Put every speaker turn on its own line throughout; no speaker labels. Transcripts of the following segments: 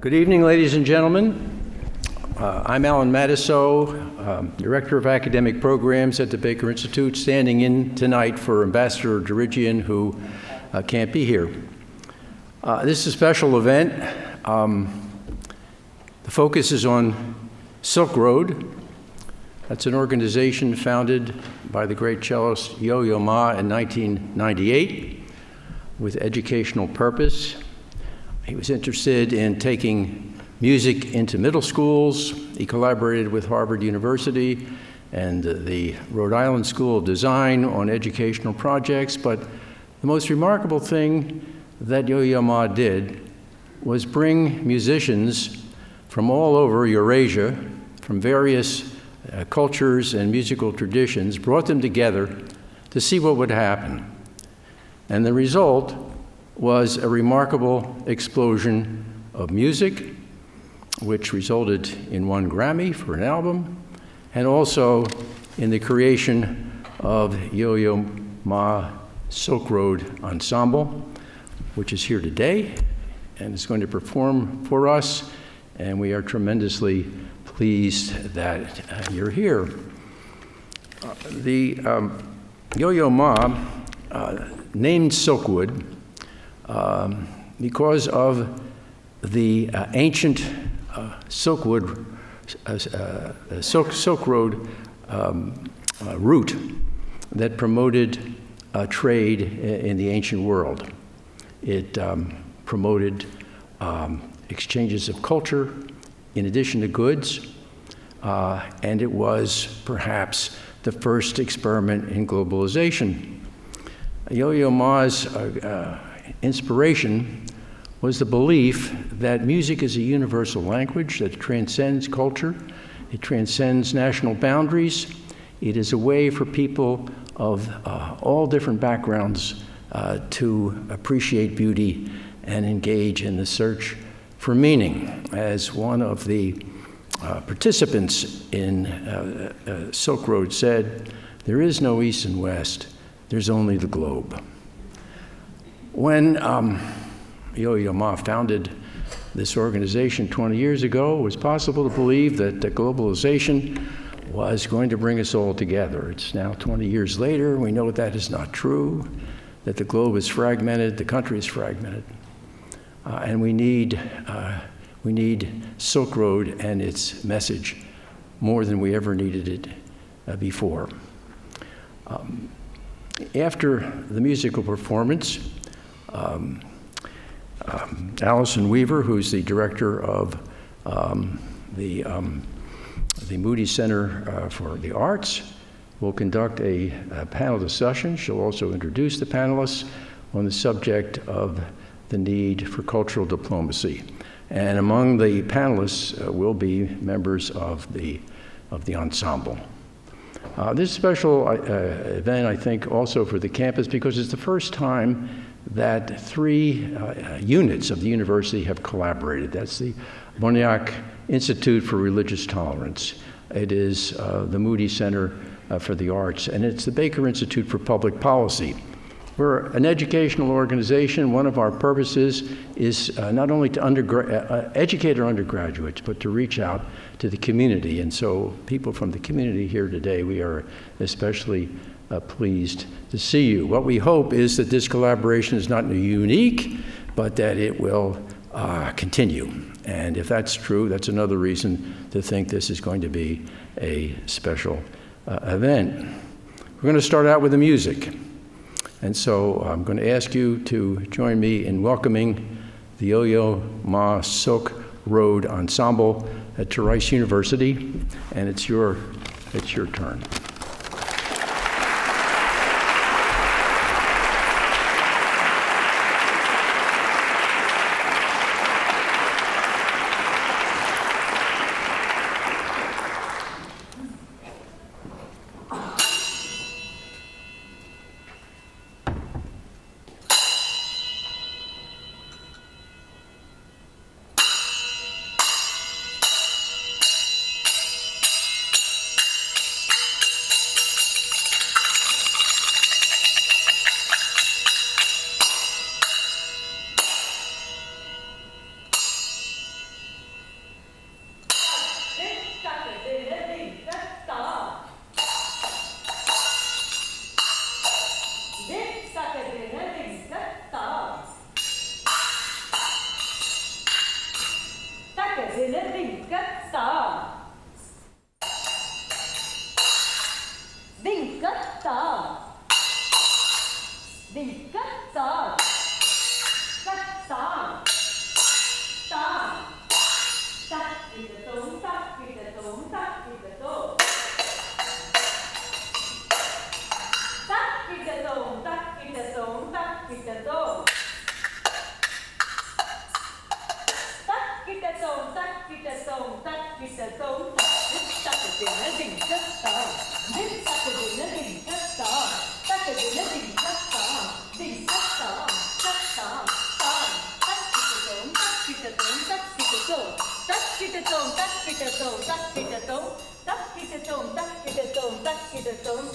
Good evening, ladies and gentlemen. I'm Alan Matisow, Director of Academic Programs at the Baker Institute, standing in tonight for Ambassador Dirigian, who can't be here. This is a special event. The focus is on Silkroad. That's an organization founded by the great cellist Yo-Yo Ma in 1998 with educational purpose. He was interested in taking music into middle schools. He collaborated with Harvard University and the Rhode Island School of Design on educational projects, but the most remarkable thing that Yo-Yo Ma did was bring musicians from all over Eurasia, from various cultures and musical traditions, brought them together to see what would happen. And the result was a remarkable explosion of music, which resulted in one Grammy for an album, and also in the creation of Yo-Yo Ma Silkroad Ensemble, which is here today and is going to perform for us, and we are tremendously pleased that you're here. The Yo-Yo Ma named Silkwood because of the ancient Silk Road route that promoted trade in the ancient world. It promoted exchanges of culture in addition to goods, and it was perhaps the first experiment in globalization. Yo-Yo Ma's inspiration was the belief that music is a universal language that transcends culture, it transcends national boundaries. It is a way for people of all different backgrounds to appreciate beauty and engage in the search for meaning. As one of the participants in Silk Road said, there is no East and West, there's only the globe. When Yo-Yo Ma founded this organization 20 years ago, it was possible to believe that globalization was going to bring us all together. It's now 20 years later, we know that is not true, that the globe is fragmented, the country is fragmented, and we need Silk Road and its message more than we ever needed it before. After the musical performance, Allison Weaver, who's the director of the Moody Center for the Arts, will conduct a panel discussion. She'll also introduce the panelists on the subject of the need for cultural diplomacy. And among the panelists will be members of the ensemble. This special event, I think, also for the campus, because it's the first time that three units of the university have collaborated. That's the Boniac Institute for Religious Tolerance. It is the Moody Center for the Arts, and it's the Baker Institute for Public Policy. We're an educational organization. One of our purposes is not only to educate our undergraduates, but to reach out to the community. And so people from the community here today, we are especially pleased to see you. What we hope is that this collaboration is not unique, but that it will continue. And if that's true, that's another reason to think this is going to be a special event. We're going to start out with the music. And so I'm going to ask you to join me in welcoming the Yo-Yo Ma Silk Road Ensemble at Rice University, and it's your turn.
song. That song. Song. That with the tone, that with the tone, that with the tone. That with the tone, that with the tone, that with the tone. That with the tone, that with the tone, that with the tone. That is in a ding, just song. That is in a ding, just song. That is in a ding, just song. Ding, just song, just song, song. That with the tone, that with the tone, that with the tone. That with the tone, that with the tone, that with the tone. That with the tone, that with the tone, that with the tone.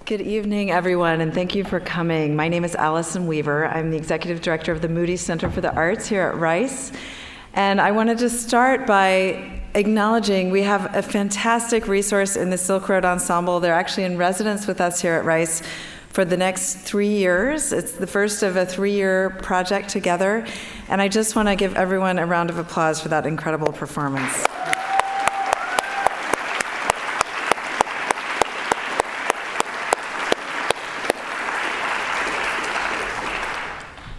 Good evening, everyone, and thank you for coming. My name is Allison Weaver. I'm the Executive Director of the Moody Center for the Arts here at Rice. And I wanted to start by acknowledging we have a fantastic resource in the Silkroad Ensemble. They're actually in residence with us here at Rice for the next 3 years. It's the first of a 3-year project together. And I just want to give everyone a round of applause for that incredible performance.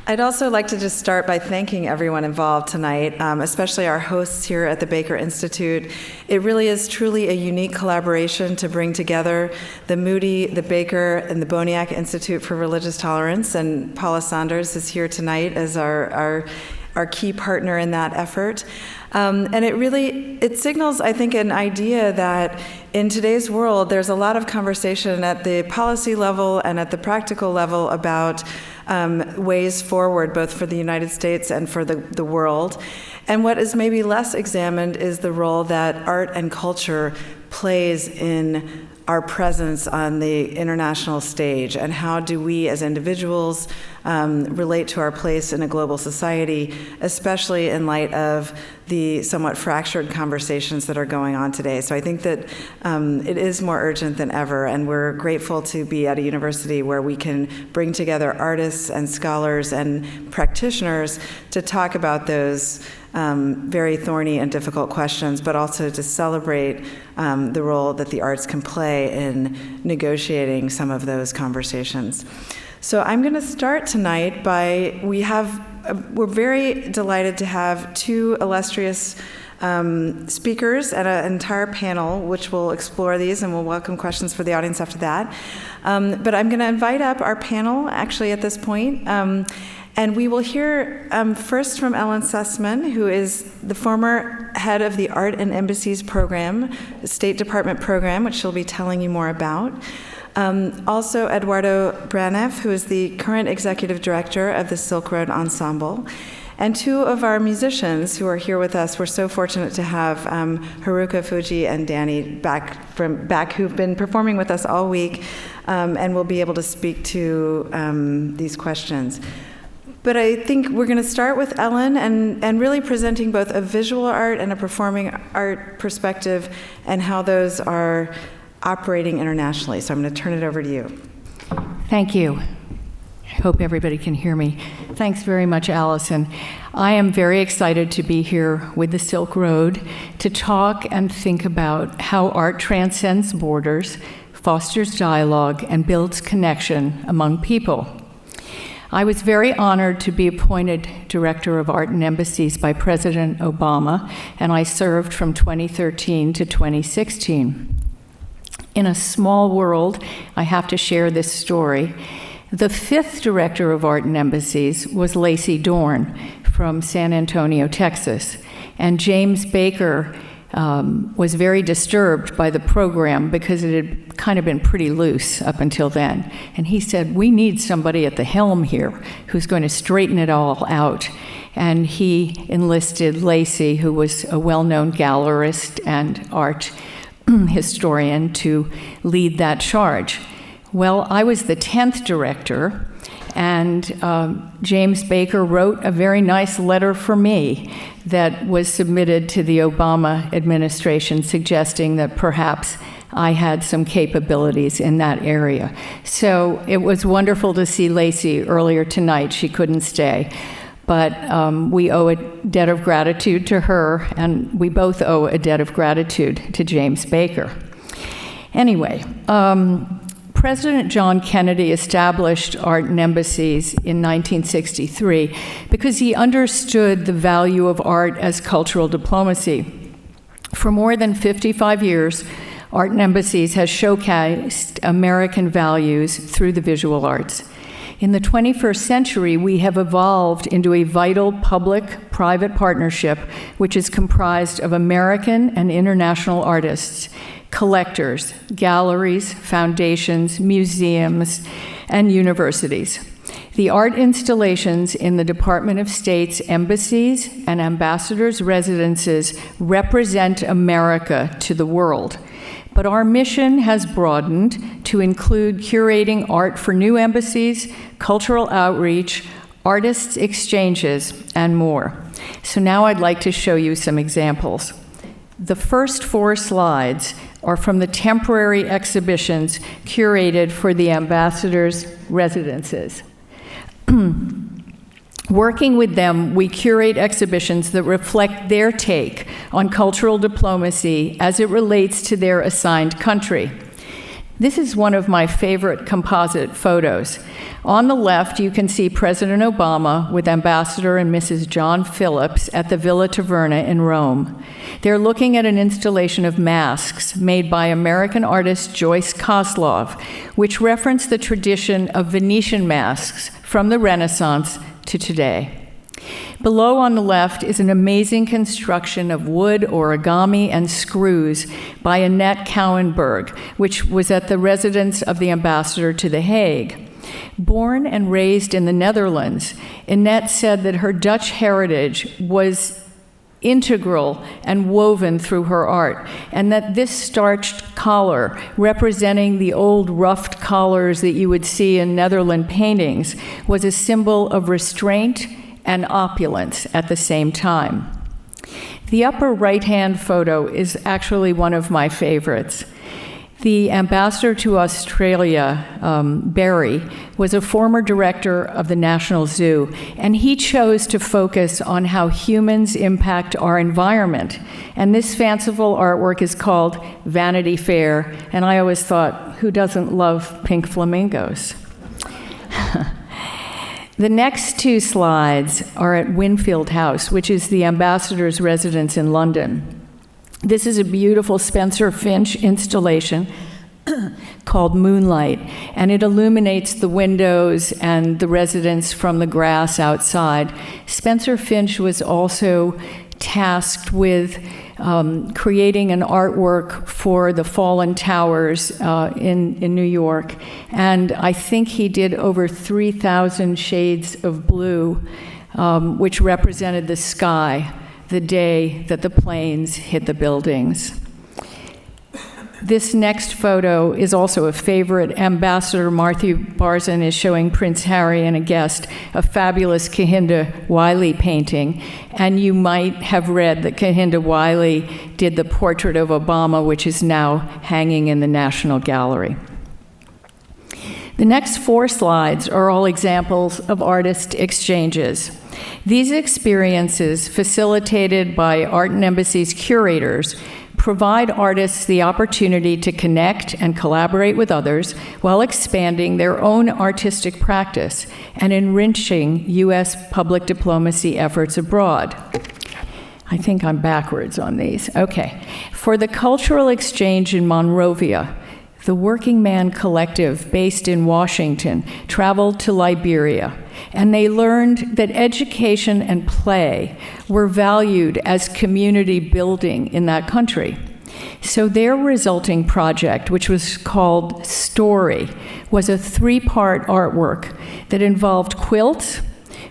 I'd also like to just start by thanking everyone involved tonight, especially our hosts here at the Baker Institute. It really is truly a unique collaboration to bring together the Moody, the Baker, and the Boniak Institute for Religious Tolerance, and Paula Saunders is here tonight as our key partner in that effort. And it signals, I think, an idea that in today's world, there's a lot of conversation at the policy level and at the practical level about ways forward, both for the United States and for the world. And what is maybe less examined is the role that art and culture plays in our presence on the international stage, and how do we as individuals relate to our place in a global society, especially in light of the somewhat fractured conversations that are going on today. So I think that it is more urgent than ever, and we're grateful to be at a university where we can bring together artists and scholars and practitioners to talk about those very thorny and difficult questions, but also to celebrate the role that the arts can play in negotiating some of those conversations. So I'm going to start tonight by, we're very delighted to have two illustrious speakers and an entire panel which will explore these, and we'll welcome questions for the audience after that. But I'm going to invite up our panel actually at this point. And we will hear first from Ellen Sussman, who is the former head of the Art and Embassies program, the State Department program, which she'll be telling you more about. Also, Eduardo Branev, who is the current executive director of the Silkroad Ensemble. And two of our musicians who are here with us, we're so fortunate to have Haruka Fuji and Danny back who've been performing with us all week and will be able to speak to these questions. But I think we're going to start with Ellen and really presenting both a visual art and a performing art perspective and how those are operating internationally. So I'm going to turn it over to you.
Thank you. I hope everybody can hear me. Thanks very much, Allison. I am very excited to be here with the Silkroad to talk and think about how art transcends borders, fosters dialogue, and builds connection among people. I was very honored to be appointed Director of Art and Embassies by President Obama, and I served from 2013 to 2016. In a small world, I have to share this story. The fifth Director of Art and Embassies was Lacey Dorn from San Antonio, Texas, and James Baker was very disturbed by the program because it had kind of been pretty loose up until then. And he said, we need somebody at the helm here who's going to straighten it all out. And he enlisted Lacey, who was a well-known gallerist and art historian, to lead that charge. Well, I was the 10th director, and James Baker wrote a very nice letter for me that was submitted to the Obama administration, suggesting that perhaps I had some capabilities in that area. So it was wonderful to see Lacey earlier tonight. She couldn't stay. But we owe a debt of gratitude to her, and we both owe a debt of gratitude to James Baker. Anyway, President John Kennedy established Art and Embassies in 1963 because he understood the value of art as cultural diplomacy. For more than 55 years, Art and Embassies has showcased American values through the visual arts. In the 21st century, we have evolved into a vital public-private partnership which is comprised of American and international artists, collectors, galleries, foundations, museums, and universities. The art installations in the Department of State's embassies and ambassadors' residences represent America to the world. But our mission has broadened to include curating art for new embassies, cultural outreach, artists' exchanges, and more. So now I'd like to show you some examples. The first 4 slides are from the temporary exhibitions curated for the ambassadors' residences. Working with them, we curate exhibitions that reflect their take on cultural diplomacy as it relates to their assigned country. This is one of my favorite composite photos. On the left, you can see President Obama with Ambassador and Mrs. John Phillips at the Villa Taverna in Rome. They're looking at an installation of masks made by American artist Joyce Kozlov, which reference the tradition of Venetian masks from the Renaissance to today. Below on the left is an amazing construction of wood, origami, and screws by Annette Cowenberg, which was at the residence of the ambassador to The Hague. Born and raised in the Netherlands, Annette said that her Dutch heritage was integral and woven through her art, and that this starched collar, representing the old ruffed collars that you would see in Netherland paintings, was a symbol of restraint and opulence at the same time. The upper right-hand photo is actually one of my favorites. The ambassador to Australia, Barry, was a former director of the National Zoo, and he chose to focus on how humans impact our environment. And this fanciful artwork is called Vanity Fair, and I always thought, who doesn't love pink flamingos? The next 2 slides are at Winfield House, which is the ambassador's residence in London. This is a beautiful Spencer Finch installation called Moonlight, and it illuminates the windows and the residence from the grass outside. Spencer Finch was also tasked with creating an artwork for the Fallen Towers in New York, and I think he did over 3,000 shades of blue, which represented the sky the day that the planes hit the buildings. This next photo is also a favorite. Ambassador Matthew Barzin is showing Prince Harry and a guest a fabulous Kehinde Wiley painting, and you might have read that Kehinde Wiley did the portrait of Obama, which is now hanging in the National Gallery. The next 4 slides are all examples of artist exchanges. These experiences, facilitated by Art and Embassies curators, provide artists the opportunity to connect and collaborate with others while expanding their own artistic practice and enriching U.S. public diplomacy efforts abroad. I think I'm backwards on these. Okay. For the cultural exchange in Monrovia, the Working Man Collective, based in Washington, traveled to Liberia, and they learned that education and play were valued as community building in that country. So their resulting project, which was called Story, was a 3-part artwork that involved quilts,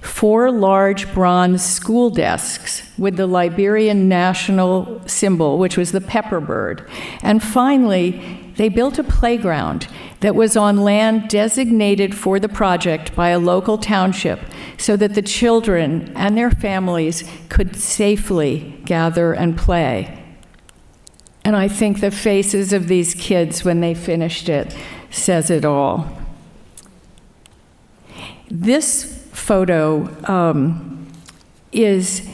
4 large bronze school desks with the Liberian national symbol, which was the pepper bird, and finally, they built a playground that was on land designated for the project by a local township so that the children and their families could safely gather and play. And I think the faces of these kids when they finished it says it all. This photo is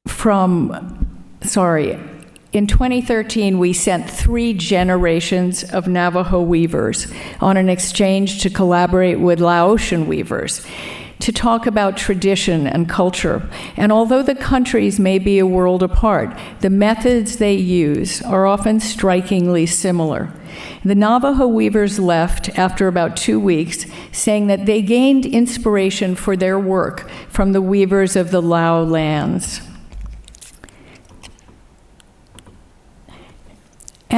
from, in 2013, we sent 3 generations of Navajo weavers on an exchange to collaborate with Laotian weavers to talk about tradition and culture. And although the countries may be a world apart, the methods they use are often strikingly similar. The Navajo weavers left after about 2 weeks, saying that they gained inspiration for their work from the weavers of the Lao lands.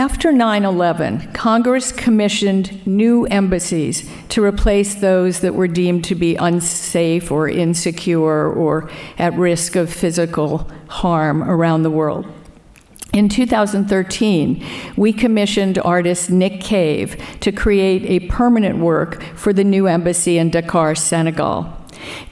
After 9/11, Congress commissioned new embassies to replace those that were deemed to be unsafe or insecure or at risk of physical harm around the world. In 2013, we commissioned artist Nick Cave to create a permanent work for the new embassy in Dakar, Senegal.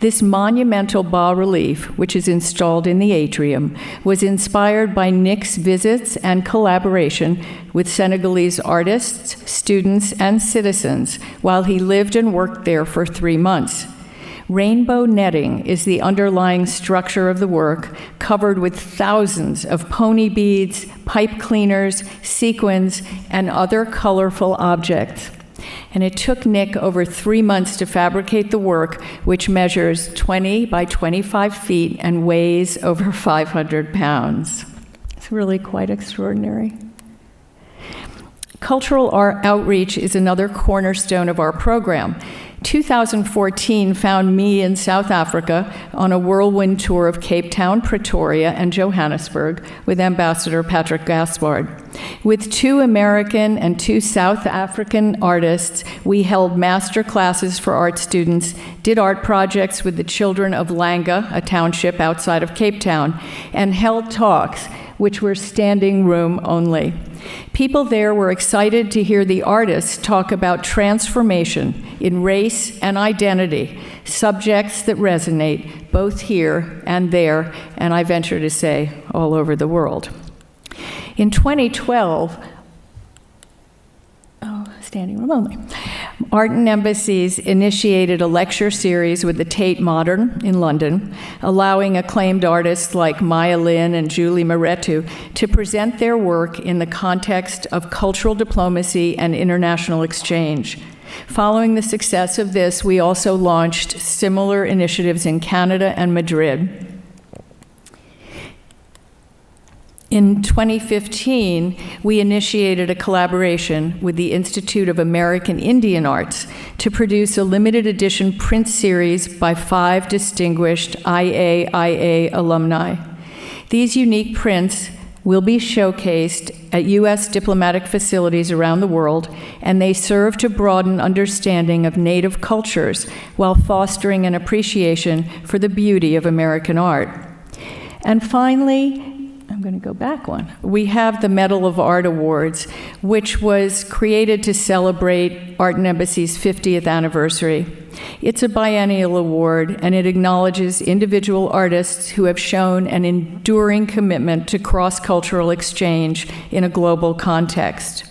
This monumental bas-relief, which is installed in the atrium, was inspired by Nick's visits and collaboration with Senegalese artists, students, and citizens while he lived and worked there for 3 months. Rainbow netting is the underlying structure of the work, covered with thousands of pony beads, pipe cleaners, sequins, and other colorful objects. And it took Nick over 3 months to fabricate the work, which measures 20 by 25 feet and weighs over 500 pounds. It's really quite extraordinary. Cultural art outreach is another cornerstone of our program. 2014 found me in South Africa on a whirlwind tour of Cape Town, Pretoria, and Johannesburg with Ambassador Patrick Gaspard. With 2 American and 2 South African artists, we held master classes for art students, did art projects with the children of Langa, a township outside of Cape Town, and held talks, which were standing room only. People there were excited to hear the artists talk about transformation in race and identity, subjects that resonate both here and there, and I venture to say all over the world. In 2012, standing room only, Art and Embassies initiated a lecture series with the Tate Modern in London, allowing acclaimed artists like Maya Lin and Julie Moretu to present their work in the context of cultural diplomacy and international exchange. Following the success of this, we also launched similar initiatives in Canada and Madrid. In 2015, we initiated a collaboration with the Institute of American Indian Arts to produce a limited edition print series by 5 distinguished IAIA alumni. These unique prints will be showcased at U.S. diplomatic facilities around the world, and they serve to broaden understanding of Native cultures while fostering an appreciation for the beauty of American art. And finally, I'm going to go back one. We have the Medal of Art Awards, which was created to celebrate Art and Embassy's 50th anniversary. It's a biennial award, and it acknowledges individual artists who have shown an enduring commitment to cross-cultural exchange in a global context.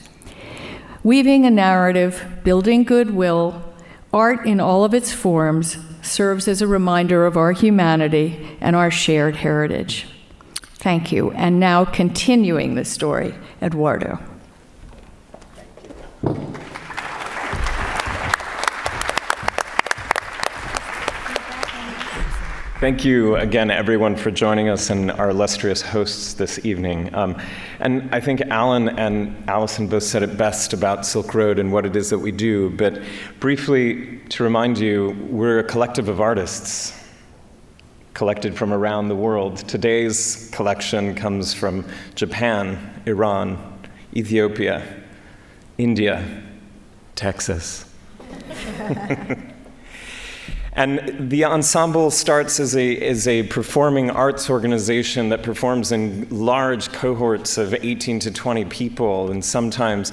Weaving a narrative, building goodwill, art in all of its forms serves as a reminder of our humanity and our shared heritage. Thank you. And now, continuing the story, Eduardo.
Thank you again, everyone, for joining us and our illustrious hosts this evening. And I think Alan and Allison both said it best about Silkroad and what it is that we do. But briefly, to remind you, we're a collective of artists collected from around the world. Today's collection comes from Japan, Iran, Ethiopia, India, Texas. And the Ensemble starts as a performing arts organization that performs in large cohorts of 18 to 20 people, and sometimes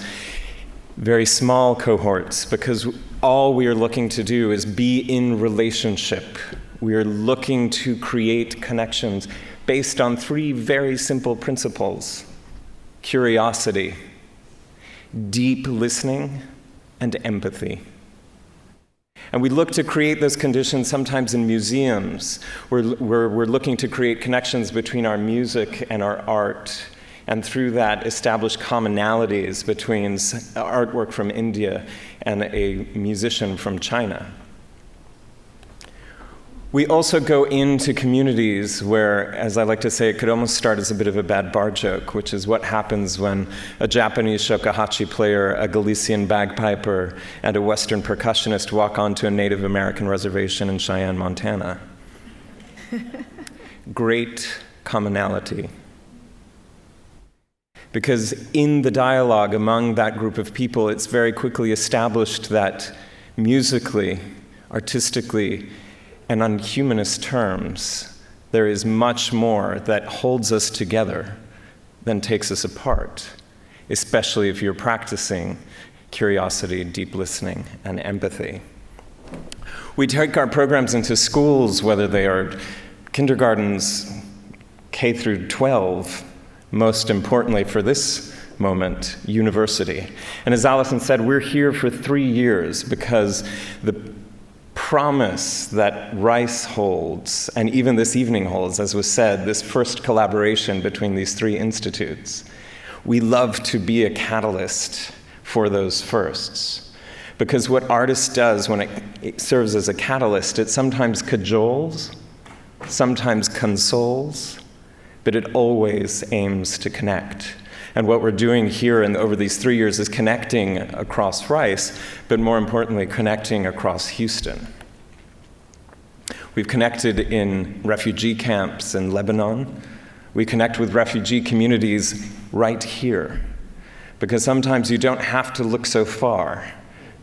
very small cohorts, because all we are looking to do is be in relationship. We are looking to create connections based on 3 very simple principles: curiosity, deep listening, and empathy. And we look to create those conditions sometimes in museums, where we're looking to create connections between our music and our art, and through that establish commonalities between artwork from India and a musician from China. We also go into communities where, as I like to say, it could almost start as a bit of a bad bar joke, which is what happens when a Japanese shakuhachi player, a Galician bagpiper, and a Western percussionist walk onto a Native American reservation in Cheyenne, Montana. Great commonality. Because in the dialogue among that group of people, it's very quickly established that musically, artistically, and on humanist terms, there is much more that holds us together than takes us apart, especially if you're practicing curiosity, deep listening, and empathy. We take our programs into schools, whether they are kindergartens, K through 12, most importantly for this moment, university. And as Allison said, we're here for 3 years because the promise that Rice holds, and even this evening holds, as was said, this first collaboration between these 3 institutes, we love to be a catalyst for those firsts. Because what artist does when it serves as a catalyst, it sometimes cajoles, sometimes consoles, but it always aims to connect. And what we're doing here and over these 3 years is connecting across Rice, but more importantly, connecting across Houston. We've connected in refugee camps in Lebanon. We connect with refugee communities right here, because sometimes you don't have to look so far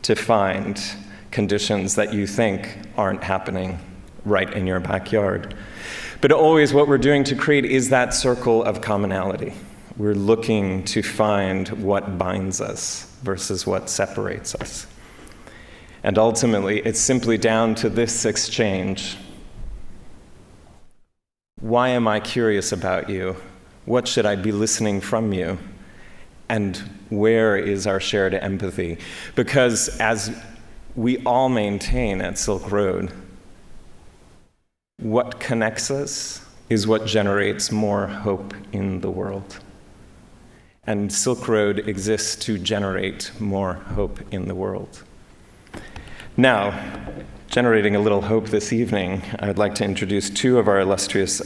to find conditions that you think aren't happening right in your backyard. But always what we're doing to create is that circle of commonality. We're looking to find what binds us versus what separates us. And ultimately, it's simply down to this exchange. Why am I curious about you? What should I be listening from you? And where is our shared empathy? Because as we all maintain at Silkroad, what connects us is what generates more hope in the world. And Silkroad exists to generate more hope in the world. Now, generating a little hope this evening, I'd like to introduce 2 of our illustrious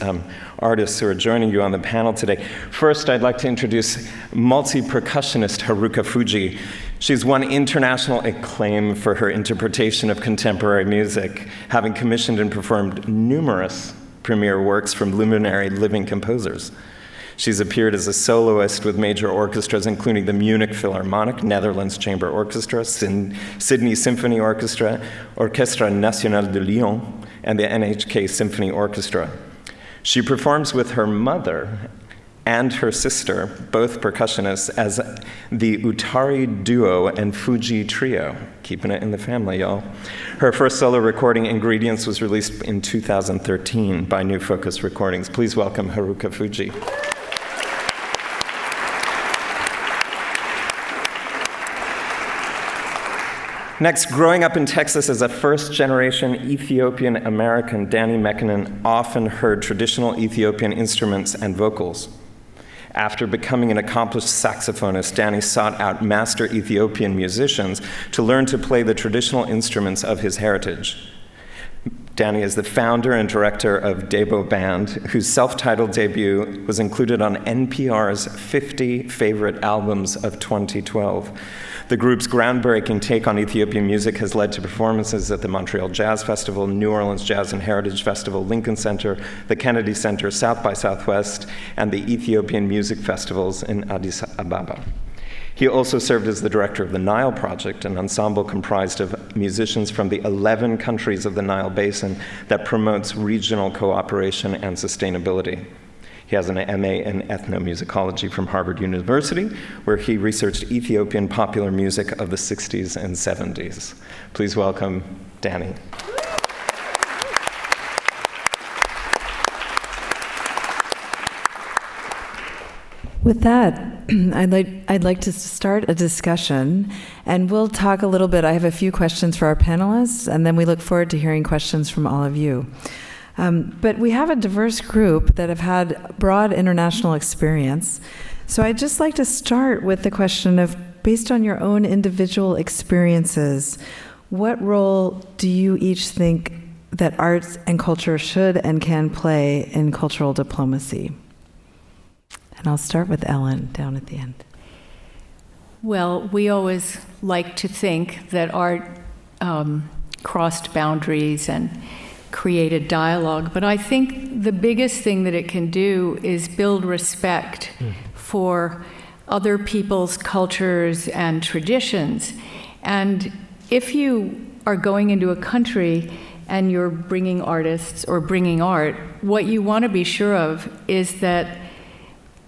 artists who are joining you on the panel today. First, I'd like to introduce multi-percussionist Haruka Fuji. She's won international acclaim for her interpretation of contemporary music, having commissioned and performed numerous premier works from luminary living composers. She's appeared as a soloist with major orchestras, including the Munich Philharmonic, Netherlands Chamber Orchestra, Sydney Symphony Orchestra, Orchestre National de Lyon, and the NHK Symphony Orchestra. She performs with her mother and her sister, both percussionists, as the Utari Duo and Fuji Trio. Keeping it in the family, y'all. Her first solo recording, Ingredients, was released in 2013 by New Focus Recordings. Please welcome Haruka Fuji. Next, growing up in Texas as a first-generation Ethiopian American, Danny Mekinen often heard traditional Ethiopian instruments and vocals. After becoming an accomplished saxophonist, Danny sought out master Ethiopian musicians to learn to play the traditional instruments of his heritage. Danny is the founder and director of Debo Band, whose self-titled debut was included on NPR's 50 Favorite Albums of 2012. The group's groundbreaking take on Ethiopian music has led to performances at the Montreal Jazz Festival, New Orleans Jazz and Heritage Festival, Lincoln Center, the Kennedy Center, South by Southwest, and the Ethiopian Music Festivals in Addis Ababa. He also served as the director of the Nile Project, an ensemble comprised of musicians from the 11 countries of the Nile Basin that promotes regional cooperation and sustainability. He has an MA in ethnomusicology from Harvard University, where he researched Ethiopian popular music of the 60s and 70s. Please welcome Danny.
With that, I'd like to start a discussion, and we'll talk a little bit. I have a few questions for our panelists, and then we look forward to hearing questions from all of you. But we have a diverse group that have had broad international experience. So I'd just like to start with the question of, based on your own individual experiences, what role do you each think that arts and culture should and can play in cultural diplomacy? And I'll start with Ellen down at the end.
Well, we always like to think that art crossed boundaries and created dialogue, but I think the biggest thing that it can do is build respect for other people's cultures and traditions. And if you are going into a country and you're bringing artists or bringing art, what you want to be sure of is that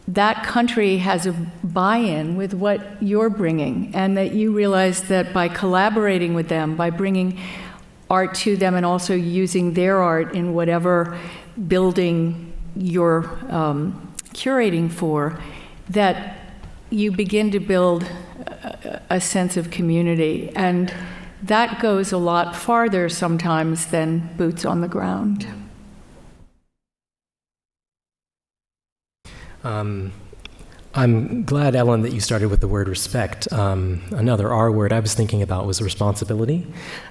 that country has a buy-in with what you're bringing, and that you realize that by collaborating with them, by bringing art to them and also using their art in whatever building you're curating for, that you begin to build a sense of community. And that goes a lot farther sometimes than boots on the ground.
I'm glad, Ellen, that you started with the word respect. Another R word I was thinking about was responsibility.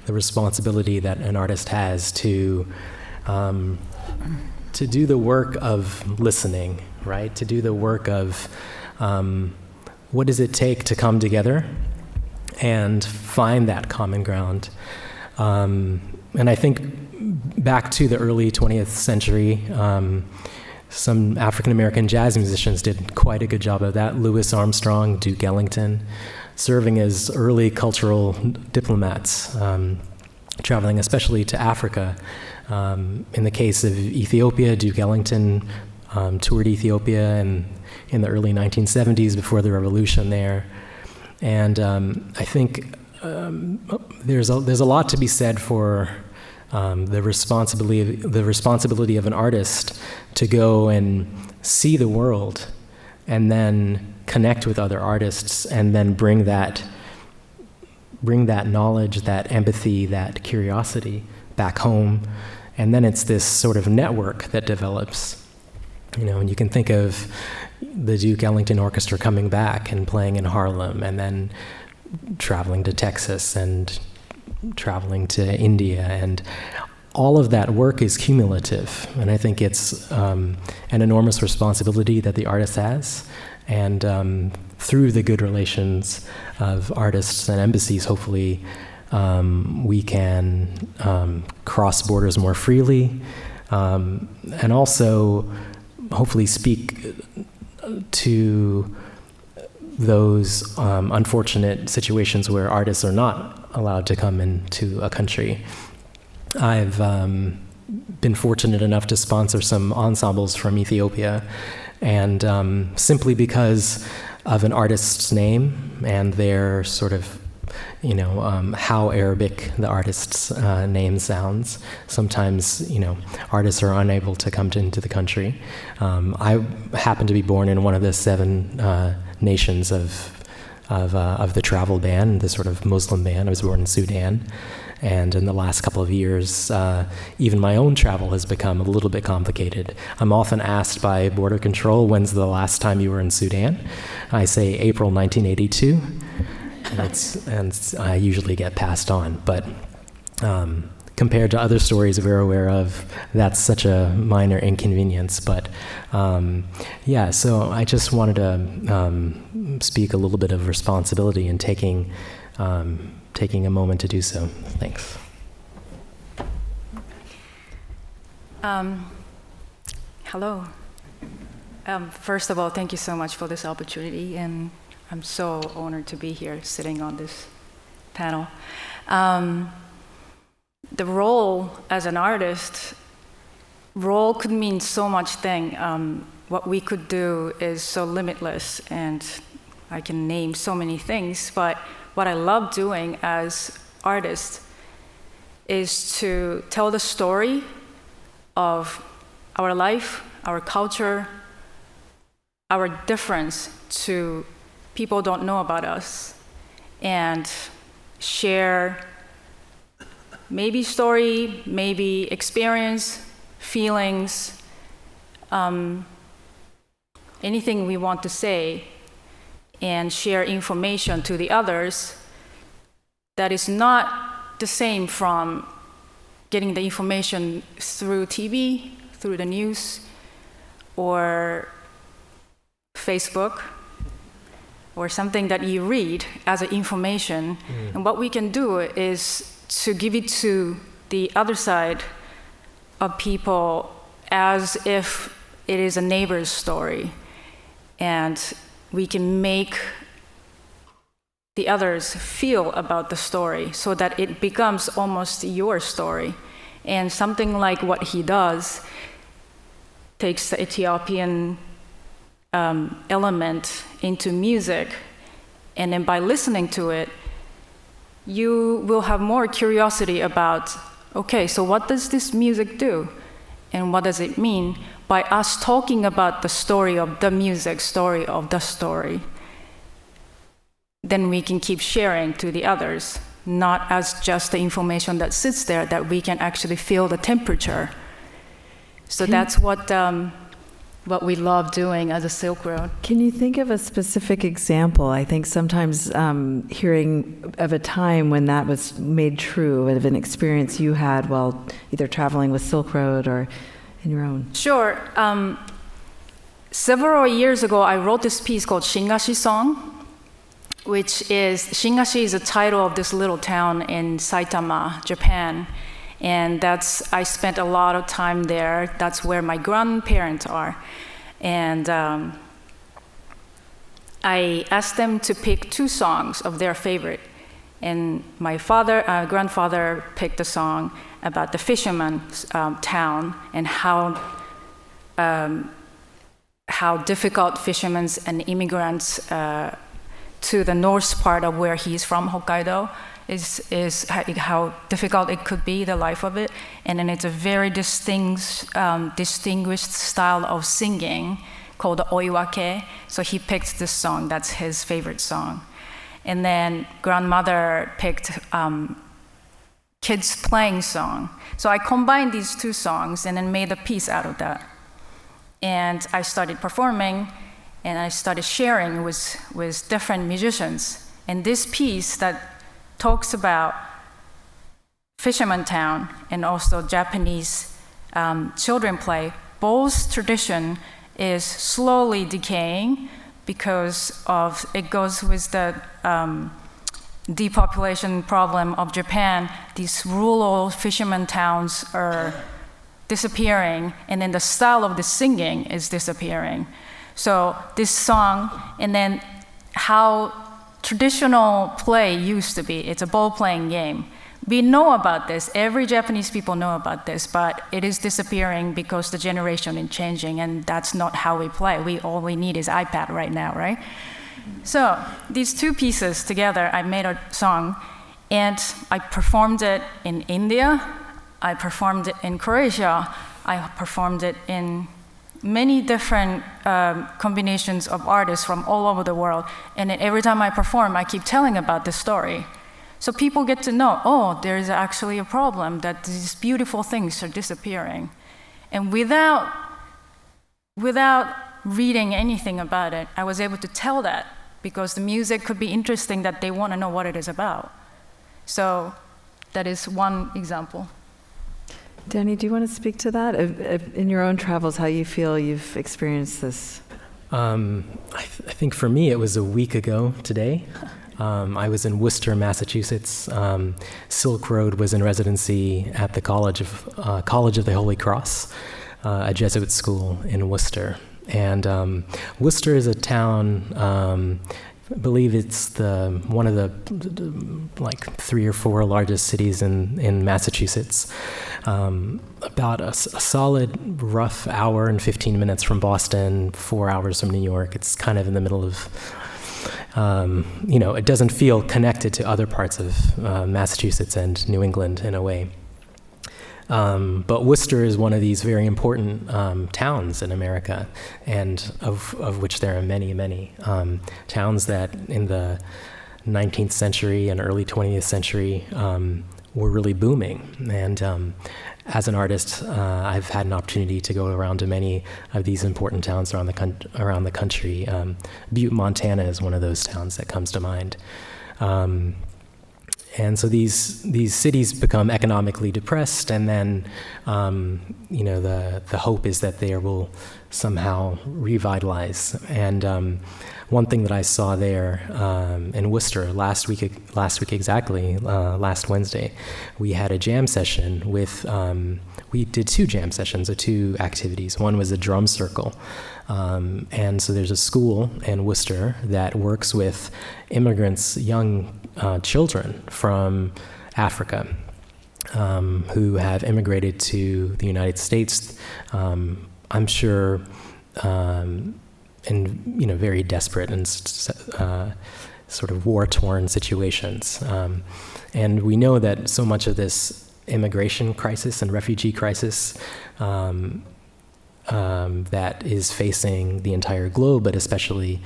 The responsibility that an artist has to do the work of listening, right? To do the work of what does it take to come together and find that common ground. And I think back to the early 20th century, some African-American jazz musicians did quite a good job of that. Louis Armstrong, Duke Ellington, serving as early cultural diplomats, traveling especially to Africa. In the case of Ethiopia, Duke Ellington toured Ethiopia in the early 1970s before the revolution there. And I think there's a lot to be said for the responsibility of an artist to go and see the world and then connect with other artists and then bring that knowledge, that empathy, that curiosity back home. And then it's this sort of network that develops. And you can think of the Duke Ellington Orchestra coming back and playing in Harlem and then traveling to Texas and traveling to India, and all of that work is cumulative, and I think it's an enormous responsibility that the artist has, and through the good relations of artists and embassies, hopefully we can cross borders more freely, and also hopefully speak to those unfortunate situations where artists are not allowed to come into a country. I've been fortunate enough to sponsor some ensembles from Ethiopia, and simply because of an artist's name and their sort of, how Arabic the artist's name sounds. Sometimes, artists are unable to come into the country. I happen to be born in one of the 7 nations of the travel ban, the sort of Muslim ban. I was born in Sudan, and in the last couple of years, even my own travel has become a little bit complicated. I'm often asked by Border Control, when's the last time you were in Sudan? I say April 1982, and I usually get passed on. But compared to other stories we're aware of, that's such a minor inconvenience. But so I just wanted to speak a little bit of responsibility in taking a moment to do so. Thanks.
Hello. First of all, thank you so much for this opportunity, and I'm so honored to be here sitting on this panel. The role as an artist, role could mean so much thing. What we could do is so limitless, and I can name so many things, but what I love doing as artist is to tell the story of our life, our culture, our difference to people don't know about us, and share maybe story, maybe experience, feelings, anything we want to say, and share information to the others that is not the same from getting the information through TV, through the news, or Facebook, or something that you read as information. And what we can do is to give it to the other side of people as if it is a neighbor's story. And we can make the others feel about the story so that it becomes almost your story. And something like what he does takes the Ethiopian element into music, and then by listening to it, you will have more curiosity about, okay, so what does this music do? And what does it mean? By us talking about the story of the music, story of the story, then we can keep sharing to the others, not as just the information that sits there, that we can actually feel the temperature. So that's what we love doing as a Silkroad.
Can you think of a specific example? I think sometimes hearing of a time when that was made true, of an experience you had while either traveling with Silkroad or in your own.
Sure. Several years ago, I wrote this piece called Shingashi Song, which is, Shingashi is the title of this little town in Saitama, Japan. And I spent a lot of time there. That's where my grandparents are. And I asked them to pick 2 songs of their favorite. And my grandfather picked a song about the fisherman's town and how difficult fishermen and immigrants to the north part of where he's from, Hokkaido, is how difficult it could be, the life of it. And then it's a very distinguished style of singing called oiwake. So he picked this song, that's his favorite song. And then grandmother picked kids playing song. So I combined these 2 songs and then made a piece out of that. And I started performing and I started sharing with different musicians. And this piece that talks about fisherman town and also Japanese children play, both tradition is slowly decaying because it goes with the depopulation problem of Japan. These rural fisherman towns are disappearing, and then the style of the singing is disappearing. So this song, and then how traditional play used to be, it's a ball-playing game. We know about this, every Japanese people know about this, but it is disappearing because the generation is changing, and that's not how we play. All we need is iPad right now, right? So these 2 pieces together, I made a song, and I performed it in India, I performed it in Croatia, I performed it in many different combinations of artists from all over the world. And every time I perform, I keep telling about this story. So people get to know, oh, there is actually a problem, that these beautiful things are disappearing. And without reading anything about it, I was able to tell that because the music could be interesting, that they want to know what it is about. So that is one example.
Danny, do you want to speak to that? In your own travels, how you feel you've experienced this?
I think for me, it was a week ago today. I was in Worcester, Massachusetts. Silkroad was in residency at the College of the Holy Cross, a Jesuit school in Worcester. And Worcester is a town, I believe it's one of the like 3 or 4 largest cities in Massachusetts. About a solid rough hour and 15 minutes from Boston, 4 hours from New York. It's kind of in the middle of, it doesn't feel connected to other parts of Massachusetts and New England in a way. But Worcester is one of these very important towns in America, and of which there are many, many towns that in the 19th century and early 20th century were really booming. And as an artist, I've had an opportunity to go around to many of these important towns around the country. Butte, Montana is one of those towns that comes to mind. And so these cities become economically depressed, and then the hope is that they will somehow revitalize. And one thing that I saw there in Worcester last week exactly, last Wednesday, we had a jam session with. We did 2 jam sessions, or 2 activities. One was a drum circle. And so there's a school in Worcester that works with immigrants, young children from Africa who have immigrated to the United States, I'm sure, in very desperate and sort of war-torn situations. And we know that so much of this immigration crisis and refugee crisis that is facing the entire globe, but especially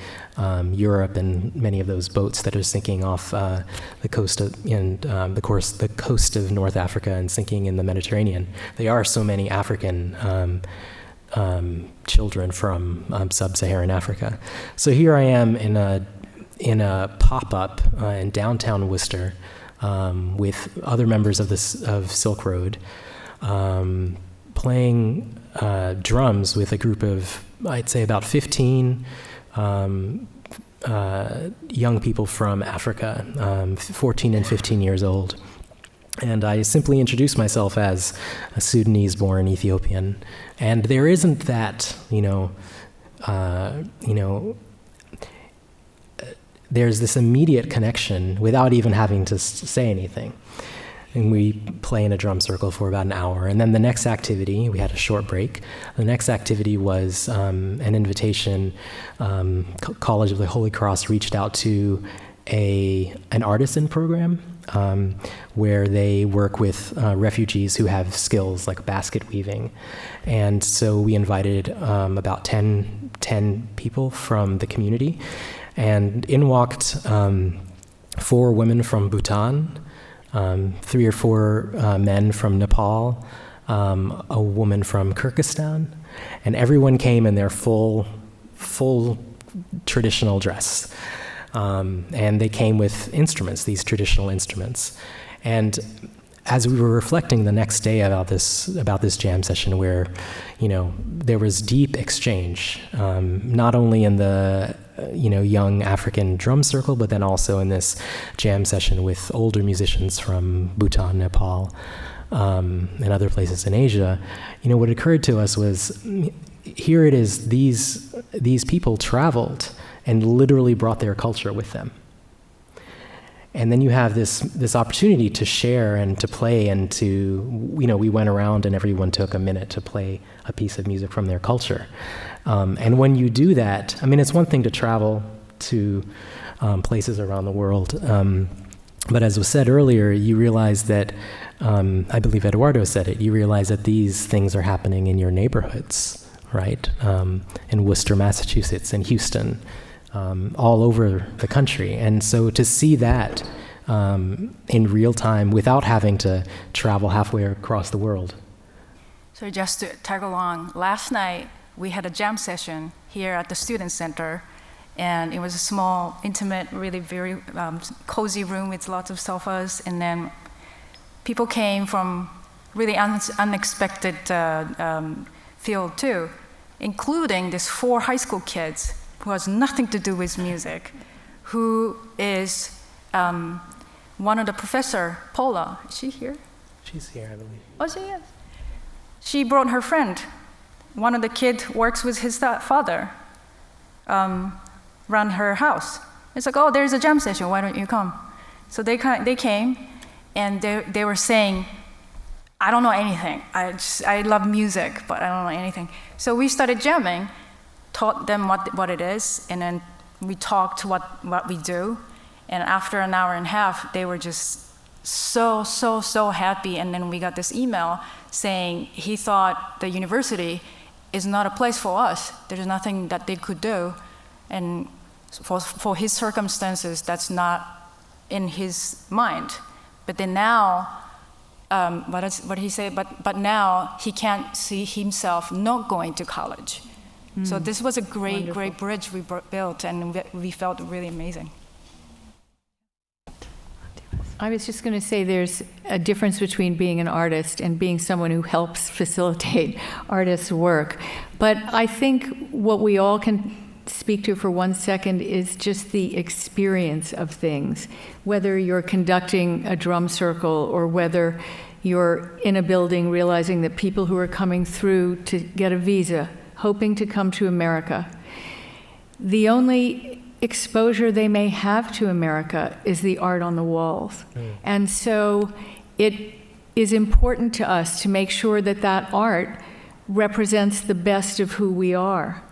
Europe and many of those boats that are sinking off the coast of the coast of North Africa and sinking in the Mediterranean. There are so many African children from sub-Saharan Africa. So here I am in a pop-up in downtown Worcester with other members of Silkroad, playing drums with a group of, I'd say, about 15 young people from Africa, 14 and 15 years old. And I simply introduced myself as a Sudanese-born Ethiopian. And there isn't that, there's this immediate connection without even having to say anything. And we play in a drum circle for about an hour. And then the next activity, we had a short break. The next activity was an invitation. College of the Holy Cross reached out to an artisan program where they work with refugees who have skills like basket weaving. And so we invited about 10 people from the community. And in walked 4 women from Bhutan, 3 or 4 men from Nepal, a woman from Kyrgyzstan, and everyone came in their full traditional dress. And they came with instruments, these traditional instruments. And as we were reflecting the next day about this jam session, where there was deep exchange, not only in the young African drum circle, but then also in this jam session with older musicians from Bhutan, Nepal, and other places in Asia. What occurred to us was, here it is, these people traveled and literally brought their culture with them. And then you have this opportunity to share and to play and to, we went around and everyone took a minute to play a piece of music from their culture. And when you do that, it's one thing to travel to places around the world. But as was said earlier, you realize that, I believe Eduardo said it, you realize that these things are happening in your neighborhoods, right? In Worcester, Massachusetts, in Houston, all over the country. And so to see that in real time without having to travel halfway across the world.
So just to tag along, last night we had a jam session here at the Student Center, and it was a small, intimate, really very cozy room with lots of sofas, and then people came from really unexpected field too, including these 4 high school kids who has nothing to do with music, who is one of the professor, Paula. Is she here?
She's here, I believe.
Oh, she is. She brought her friend. One of the kids works with his father, run her house. It's like, oh, there's a jam session, why don't you come? So they came, and they were saying, I don't know anything. I love music, but I don't know anything. So we started jamming, taught them what it is, and then we talked what we do. And after an hour and a half, they were just so happy. And then we got this email saying he thought the university is not a place for us. There's nothing that they could do. And for his circumstances, that's not in his mind. But then now, what did he say? But now he can't see himself not going to college. So this was a great bridge we built, and we felt really amazing.
I was just going to say there's a difference between being an artist and being someone who helps facilitate artists' work. But I think what we all can speak to for 1 second is just the experience of things. Whether you're conducting a drum circle or whether you're in a building realizing that people who are coming through to get a visa, hoping to come to America, the only exposure they may have to America is the art on the walls. And so it is important to us to make sure that that art represents the best of who we are.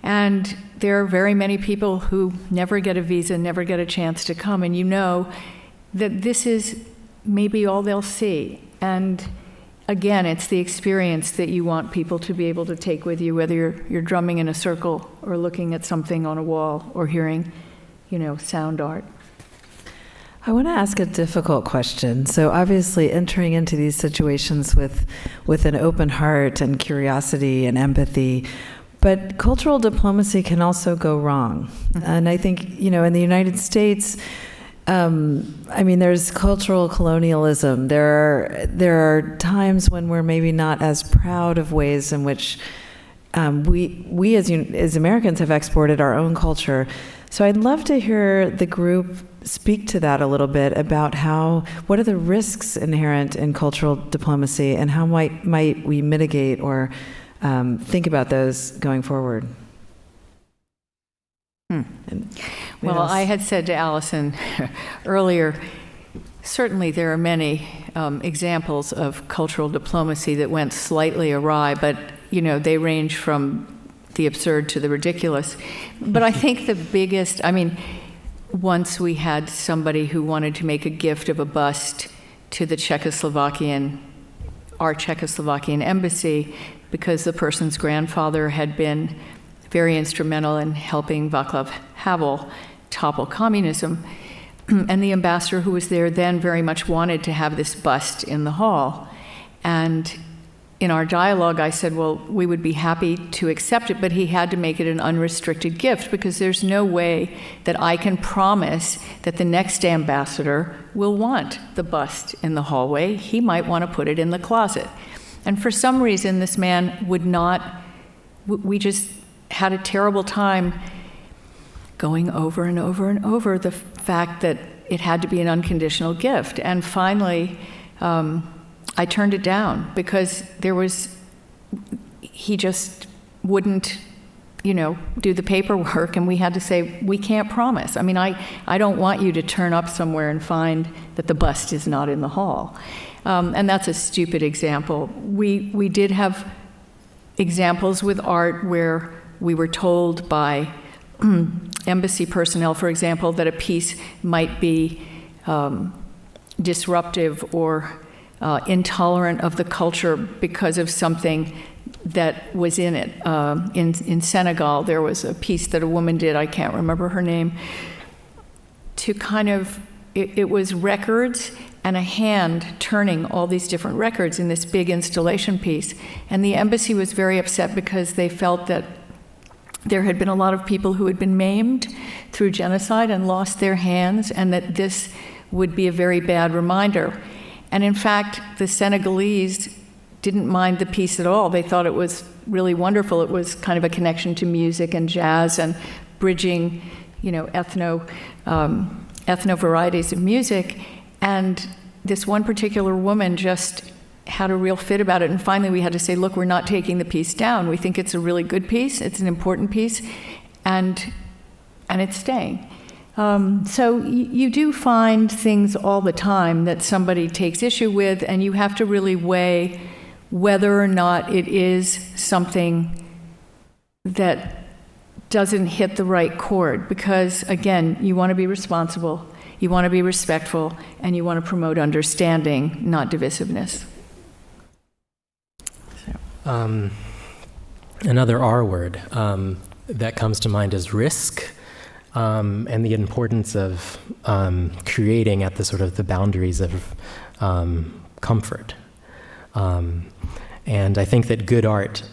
And there are very many people who never get a visa, never get a chance to come, and you know that this is maybe all they'll see. And again, it's the experience that you want people to be able to take with you, whether you're drumming in a circle or looking at something on a wall or hearing, sound art.
I want to ask a difficult question. So obviously entering into these situations with an open heart and curiosity and empathy, but cultural diplomacy can also go wrong. And I think, in the United States, there's cultural colonialism. There are times when we're maybe not as proud of ways in which we as Americans have exported our own culture. So I'd love to hear the group speak to that a little bit about what are the risks inherent in cultural diplomacy, and how might we mitigate or think about those going forward.
Well, I had said to Allison earlier, certainly there are many examples of cultural diplomacy that went slightly awry, but they range from the absurd to the ridiculous. But I think the biggest, once we had somebody who wanted to make a gift of a bust to the our Czechoslovakian embassy, because the person's grandfather had been very instrumental in helping Václav Havel topple communism. And the ambassador who was there then very much wanted to have this bust in the hall. And in our dialogue, I said, well, we would be happy to accept it, but he had to make it an unrestricted gift, because there's no way that I can promise that the next ambassador will want the bust in the hallway. He might want to put it in the closet. And for some reason, this man would not. We just had a terrible time going over and over and over the fact that it had to be an unconditional gift. And finally, I turned it down, because he just wouldn't, do the paperwork, and we had to say, we can't promise. I don't want you to turn up somewhere and find that the bust is not in the hall. And that's a stupid example. We did have examples with art where we were told by embassy personnel, for example, that a piece might be disruptive or intolerant of the culture because of something that was in it. In Senegal, there was a piece that a woman did, I can't remember her name, to it was records and a hand turning all these different records in this big installation piece. And the embassy was very upset because they felt that there had been a lot of people who had been maimed through genocide and lost their hands, and that this would be a very bad reminder. And in fact, the Senegalese didn't mind the piece at all. They thought it was really wonderful. It was kind of a connection to music and jazz and bridging, ethno varieties of music. And this one particular woman just had a real fit about it. And finally, we had to say, look, we're not taking the piece down. We think it's a really good piece. It's an important piece. And it's staying. So you do find things all the time that somebody takes issue with, and you have to really weigh whether or not it is something that doesn't hit the right chord. Because, again, you want to be responsible, you want to be respectful, and you want to promote understanding, not divisiveness.
Another R word that comes to mind is risk. And the importance of creating at the boundaries of comfort. And I think that good art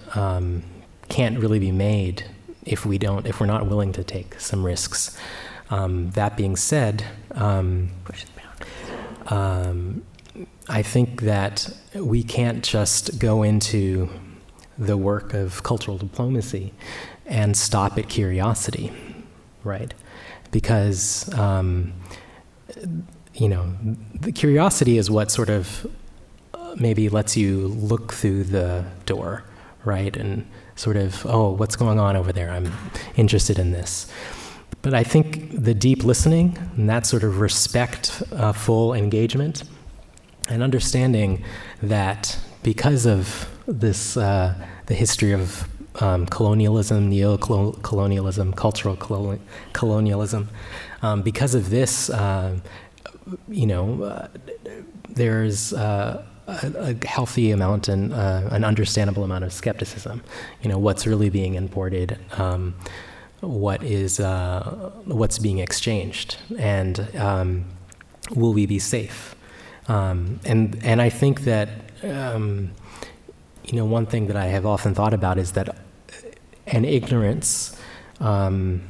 can't really be made if we're not willing to take some risks. That being said, I think that we can't just go into the work of cultural diplomacy and stop at curiosity, right? Because, the curiosity is what sort of maybe lets you look through the door, right? And sort of, oh, what's going on over there? I'm interested in this. But I think the deep listening and that sort of respectful engagement and understanding that because of this, the history of colonialism, neo-colonialism, cultural colonialism, because of this, there's a healthy amount and an understandable amount of skepticism. What's really being imported, what's being exchanged, and will we be safe? And I think that one thing that I have often thought about is that an ignorance in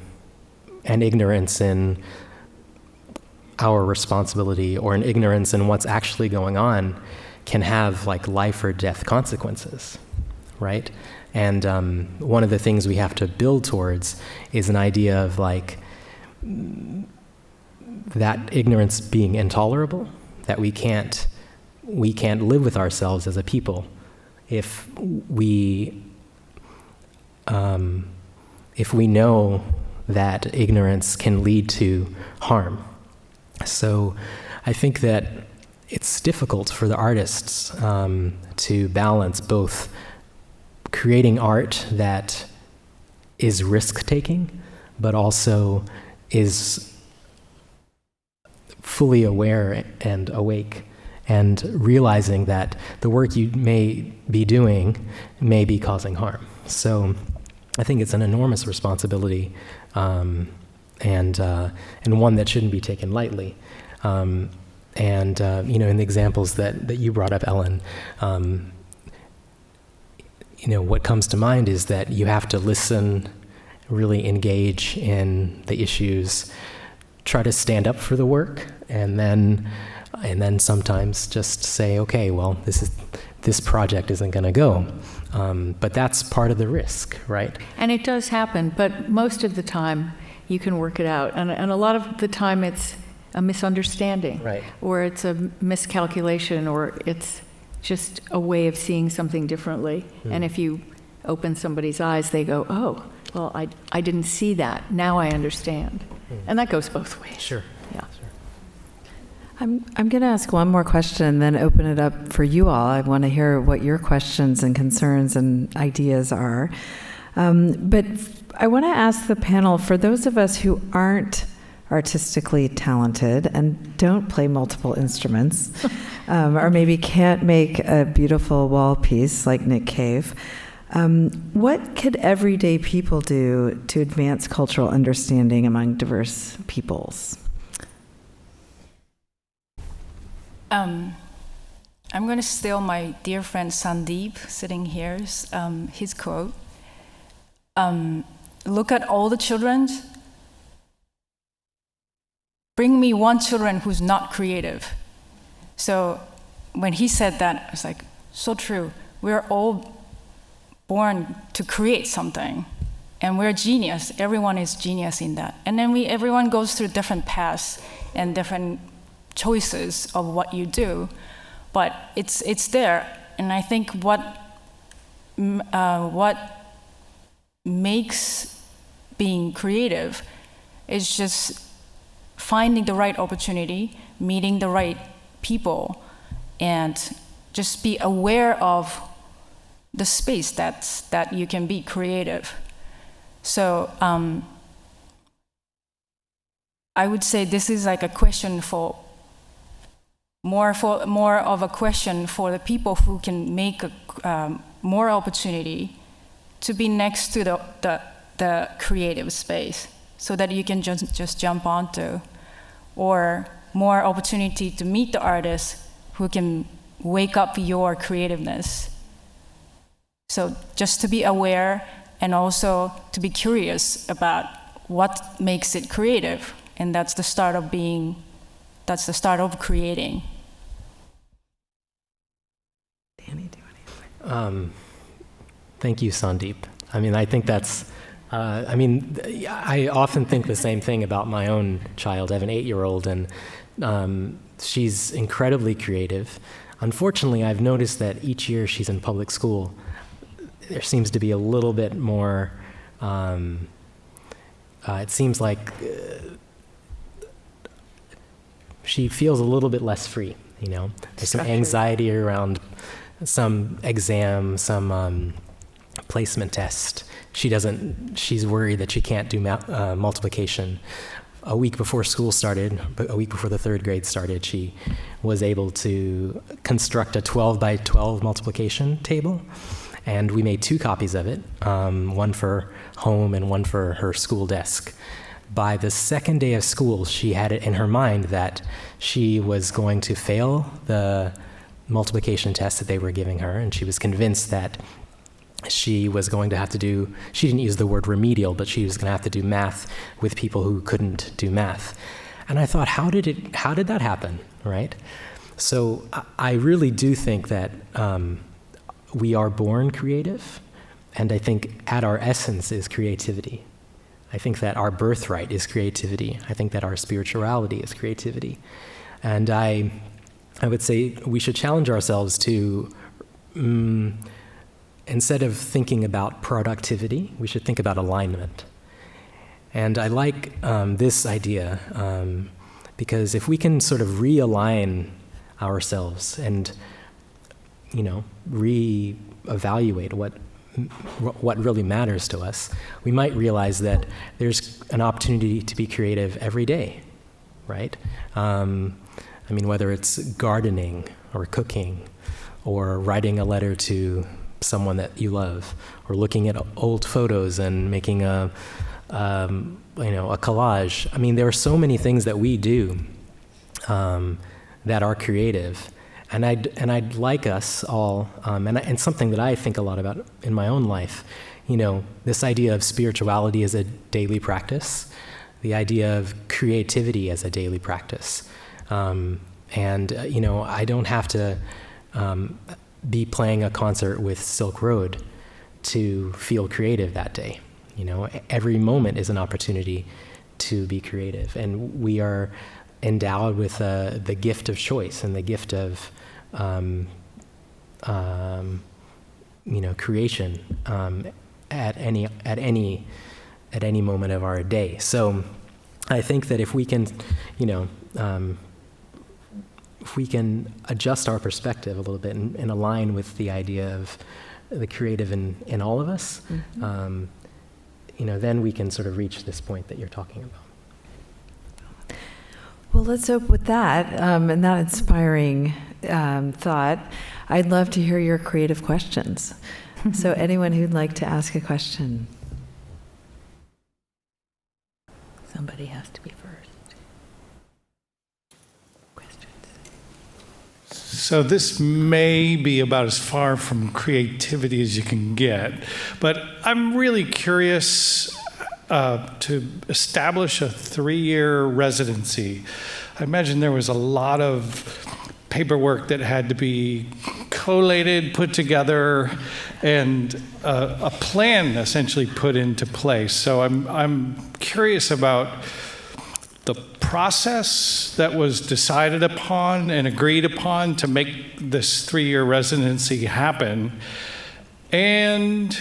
our responsibility, or an ignorance in what's actually going on, can have like life or death consequences, right? And one of the things we have to build towards is an idea of like that ignorance being intolerable, that we can't live with ourselves as a people if we know that ignorance can lead to harm. So I think that it's difficult for the artists to balance both creating art that is risk-taking, but also is fully aware and awake, and realizing that the work you may be doing may be causing harm. So I think it's an enormous responsibility, and one that shouldn't be taken lightly. In the examples that you brought up, Ellen, what comes to mind is that you have to listen, really engage in the issues, try to stand up for the work, and then sometimes just say, okay, well, this project isn't going to go. But that's part of the risk, right?
And it does happen, but most of the time you can work it out. And a lot of the time it's a misunderstanding,
right,
or it's a miscalculation, or it's just a way of seeing something differently. And if you open somebody's eyes, they go, oh, well, I didn't see that. Now I understand. And that goes both ways.
Sure.
Yeah.
Sure.
I'm going to ask one more question and then open it up for you all. I want to hear what your questions and concerns and ideas are. But I want to ask the panel, for those of us who aren't artistically talented and don't play multiple instruments, or maybe can't make a beautiful wall piece like Nick Cave, what could everyday people do to advance cultural understanding among diverse peoples?
I'm going to steal my dear friend Sandeep sitting here, his quote. Look at all the children. Bring me one children who's not creative. So when he said that, I was like, so true. We're all born to create something, and we're genius. Everyone is genius in that. And then everyone goes through different paths and different choices of what you do, but it's there. And I think what makes being creative is just finding the right opportunity, meeting the right people, and just be aware of the space that you can be creative. So I would say this is like a question for more of a question for the people who can make more opportunity to be next to the creative space, so that you can just jump onto, or more opportunity to meet the artists who can wake up your creativeness. So just to be aware, and also to be curious about what makes it creative, and that's the start of being that's the start of creating.
Danny, do you want to?
Thank you, Sandeep. I mean, I think that's, I often think the same thing about my own child. I have an 8-year-old, and she's incredibly creative. Unfortunately, I've noticed that each year she's in public school, there seems to be a little bit more, it seems like she feels a little bit less free, you know? There's some anxiety around some exam, some placement test. She's worried that she can't do multiplication. A week before school started, a week before the 3rd grade started, she was able to construct a 12 by 12 multiplication table. And we made 2 copies of it, one for home and one for her school desk. By the 2nd day of school, she had it in her mind that she was going to fail the multiplication test that they were giving her, and she was convinced that she was going to have to do, she didn't use the word remedial, but she was going to have to do math with people who couldn't do math. And I thought, how did that happen, right? So I really do think that we are born creative, and I think at our essence is creativity. I think that our birthright is creativity. I think that our spirituality is creativity. And I would say we should challenge ourselves to, instead of thinking about productivity, we should think about alignment. And I like this idea because if we can sort of realign ourselves and, you know, reevaluate what really matters to us, we might realize that there's an opportunity to be creative every day, right? I mean, whether it's gardening or cooking or writing a letter to someone that you love, or looking at old photos and making a collage. I mean, there are so many things that we do that are creative, and I'd like us all, and something that I think a lot about in my own life, you know, this idea of spirituality as a daily practice, the idea of creativity as a daily practice, you know, I don't have to be playing a concert with Silkroad to feel creative that day. You know, every moment is an opportunity to be creative, and we are endowed with the gift of choice and the gift of, you know, creation at any moment of our day. So, I think that if we can, you know, if we can adjust our perspective a little bit and align with the idea of the creative in all of us, mm-hmm. You know, then we can sort of reach this point that you're talking about.
Well, let's hope with that and that inspiring thought, I'd love to hear your creative questions. So anyone who'd like to ask a question. Somebody has to be first.
So this may be about as far from creativity as you can get, but I'm really curious to establish a 3-year residency. I imagine there was a lot of paperwork that had to be collated, put together, and a plan essentially put into place. So I'm curious about the process that was decided upon and agreed upon to make this 3-year residency happen, and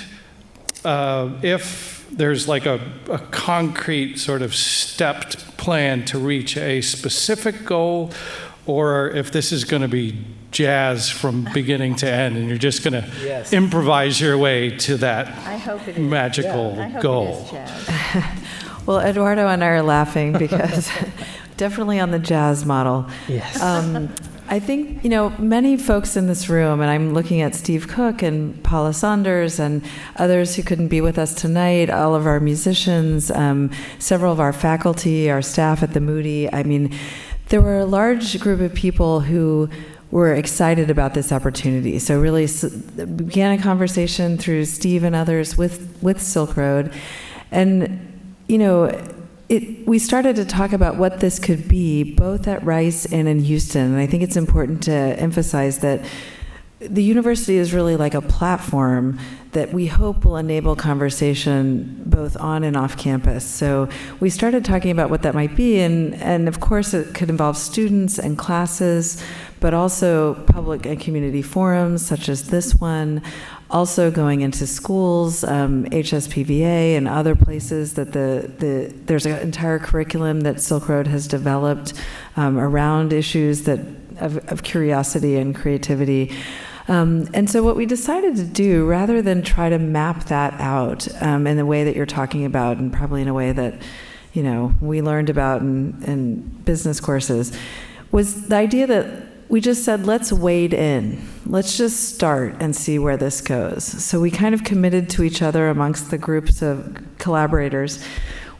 if there's like a concrete sort of stepped plan to reach a specific goal, or if this is going to be jazz from beginning to end and you're just going to improvise your way to that magical goal.
Well, Eduardo and I are laughing because definitely on the jazz model.
Yes.
I think, you know, many folks in this room, and I'm looking at Steve Cook and Paula Saunders and others who couldn't be with us tonight, all of our musicians, several of our faculty, our staff at the Moody. I mean, there were a large group of people who were excited about this opportunity. So really began a conversation through Steve and others with Silkroad. And, you know, we started to talk about what this could be, both at Rice and in Houston. And I think it's important to emphasize that the university is really like a platform that we hope will enable conversation both on and off campus. So we started talking about what that might be, and of course it could involve students and classes, but also public and community forums such as this one, also going into schools, HSPVA and other places that there's an entire curriculum that Silkroad has developed around issues of curiosity and creativity. And so what we decided to do, rather than try to map that out in the way that you're talking about, and probably in a way that, we learned about in business courses, was the idea that we just said, let's wade in. Let's just start and see where this goes. So we kind of committed to each other amongst the groups of collaborators.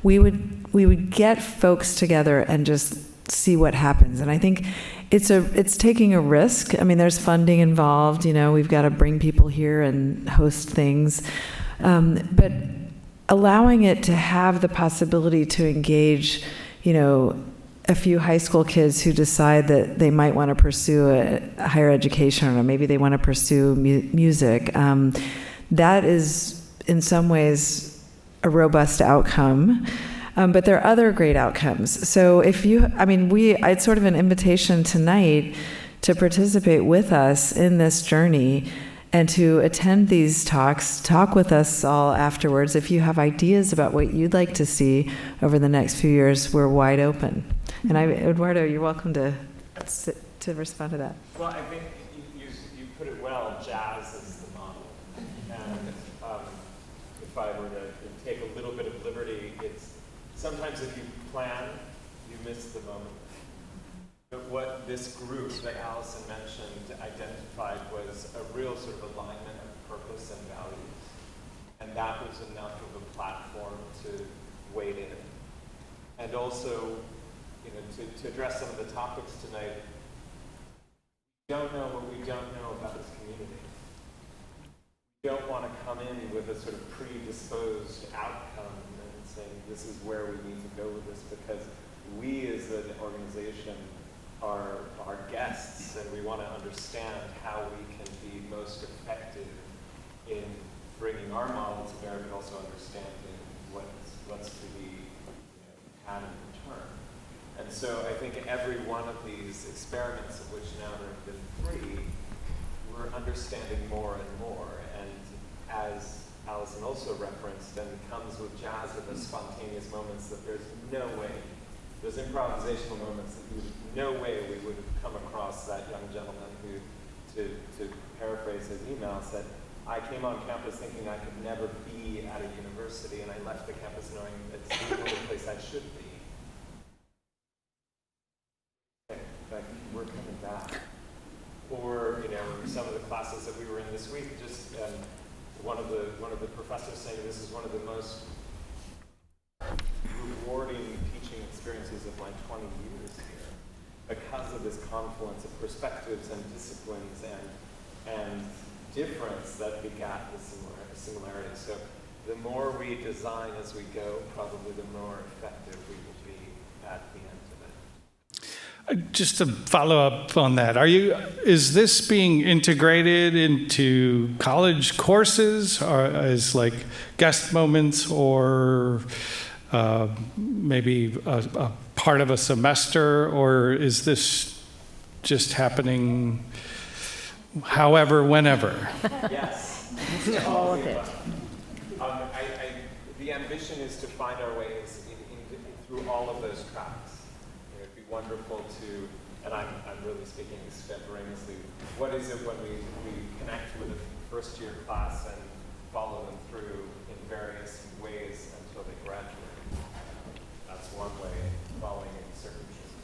We would get folks together and just see what happens. And I think it's taking a risk. I mean, there's funding involved. We've got to bring people here and host things. But allowing it to have the possibility to engage, a few high school kids who decide that they might want to pursue a higher education, or maybe they want to pursue music. That is, in some ways, a robust outcome. But there are other great outcomes. So it's sort of an invitation tonight to participate with us in this journey and to attend these talks, talk with us all afterwards. If you have ideas about what you'd like to see over the next few years, we're wide open. And Eduardo, you're welcome to respond to that.
Well, I think you put it well. Jazz is the model. And if I were to take a little bit of liberty, it's sometimes if you plan, you miss the moment. But what this group that Allison mentioned identified was a real sort of alignment of purpose and values. And that was enough of a platform to wade in. And also, to address some of the topics tonight, we don't know what we don't know about this community. We don't want to come in with a sort of predisposed outcome and saying this is where we need to go with this, because we as an organization are guests, and we want to understand how we can be most effective in bringing our model to bear, but also understanding what's to be had in return. And so I think every one of these experiments, of which now there have been 3, we're understanding more and more. And as Allison also referenced, and it comes with jazz with those spontaneous moments that there's no way, those improvisational moments that no way we would have come across that young gentleman who, to paraphrase his email, said, I came on campus thinking I could never be at a university, and I left the campus knowing it's the only place I should be. We're coming back. Or, some of the classes that we were in this week, just one of the professors saying this is one of the most rewarding teaching experiences of my 20 years here, because of this confluence of perspectives and disciplines and difference that begat the similarity. So the more we design as we go, probably the more effective we will be at the end of it.
Just to follow up on that, is this being integrated into college courses, or as like guest moments, or maybe a part of a semester, or is this just happening however, whenever?
Yes.
All of it.
The ambition is to find our ways through all of those tracks. It'd be wonderful to, and I'm really speaking extemporaneously, what is it when we connect with a first-year class and follow them through in various ways until they graduate? That's one way, following in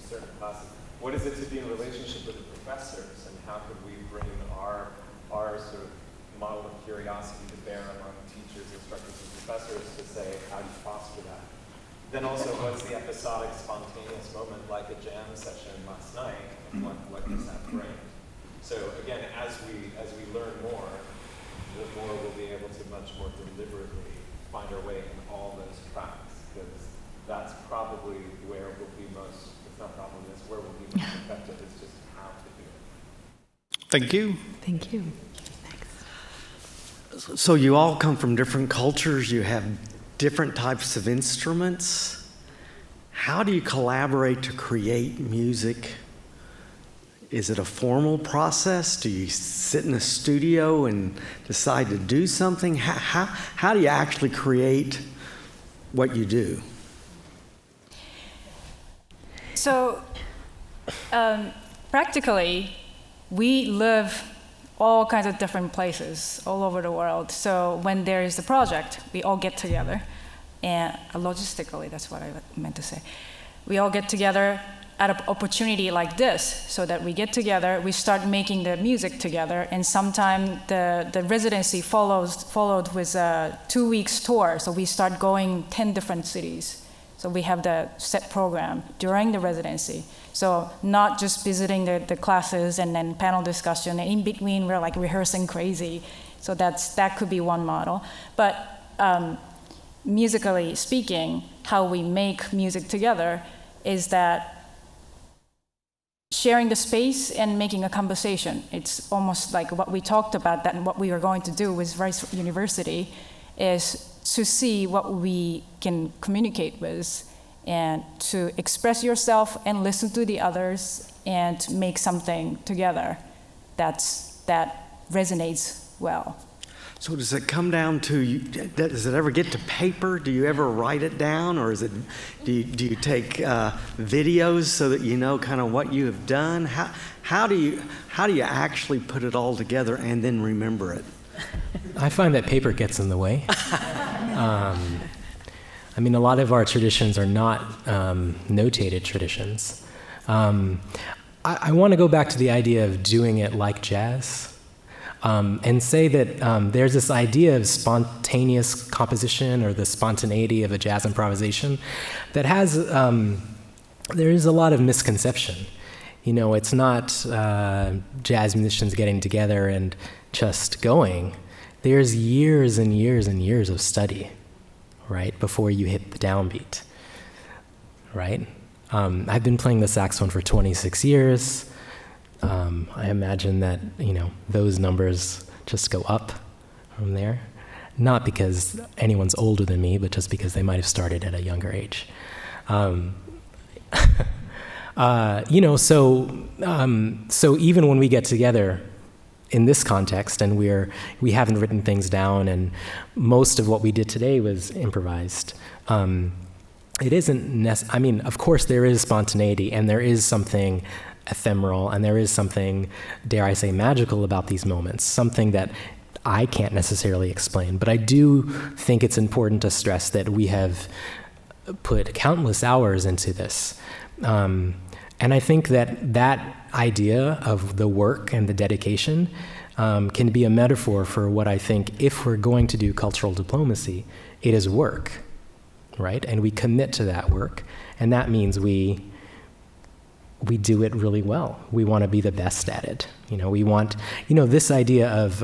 certain classes. What is it to be in relationship with the professors, and how could we bring our sort of model of curiosity to bear among teachers, instructors, and professors to say, how do you foster that? Then also, what's the episodic, spontaneous moment, like a jam session last night, and what does that bring? So again, as we learn more, the more we'll be able to much more deliberately find our way in all those tracks, because that's probably where it will be most, it's not probably, that's where it will be most effective, is just how to do it.
Thank you.
Thank you.
So you all come from different cultures, you have different types of instruments. How do you collaborate to create music? Is it a formal process? Do you sit in a studio and decide to do something? How do you actually create what you do?
So, practically, we live all kinds of different places all over the world. So when there is a project, we all get together, and logistically, that's what I meant to say. We all get together at an opportunity like this, so that we get together, we start making the music together, and sometime the residency followed with a 2 weeks tour, so we start going 10 different cities. So we have the set program during the residency. So not just visiting the classes and then panel discussion, and in between we're like rehearsing crazy. So that could be one model. But musically speaking, how we make music together is that sharing the space and making a conversation. It's almost like what we talked about, that what we are going to do with Rice University is to see what we can communicate with and to express yourself and listen to the others and make something together that resonates well.
So does it come down to, does it ever get to paper? Do you ever write it down, or is it, do you take videos so that you know kind of what you have done? How do you actually put it all together and then remember it?
I find that paper gets in the way. I mean, a lot of our traditions are not notated traditions. I want to go back to the idea of doing it like jazz. And say that there's this idea of spontaneous composition, or the spontaneity of a jazz improvisation, that has, there is a lot of misconception. You know, it's not jazz musicians getting together and just going. There's years and years and years of study, right, before you hit the downbeat, right? I've been playing the saxophone for 26 years. I imagine that, you know, those numbers just go up from there. Not because anyone's older than me, but just because they might have started at a younger age. You know, so even when we get together in this context, and we haven't written things down, and most of what we did today was improvised, it isn't I mean, of course there is spontaneity, and there is something ephemeral, and there is something, dare I say, magical about these moments, something that I can't necessarily explain. But I do think it's important to stress that we have put countless hours into this. And I think that idea of the work and the dedication can be a metaphor for what I think, if we're going to do cultural diplomacy, it is work, right? And we commit to that work, and that means we do it really well. We want to be the best at it. You know, we want, you know, this idea of,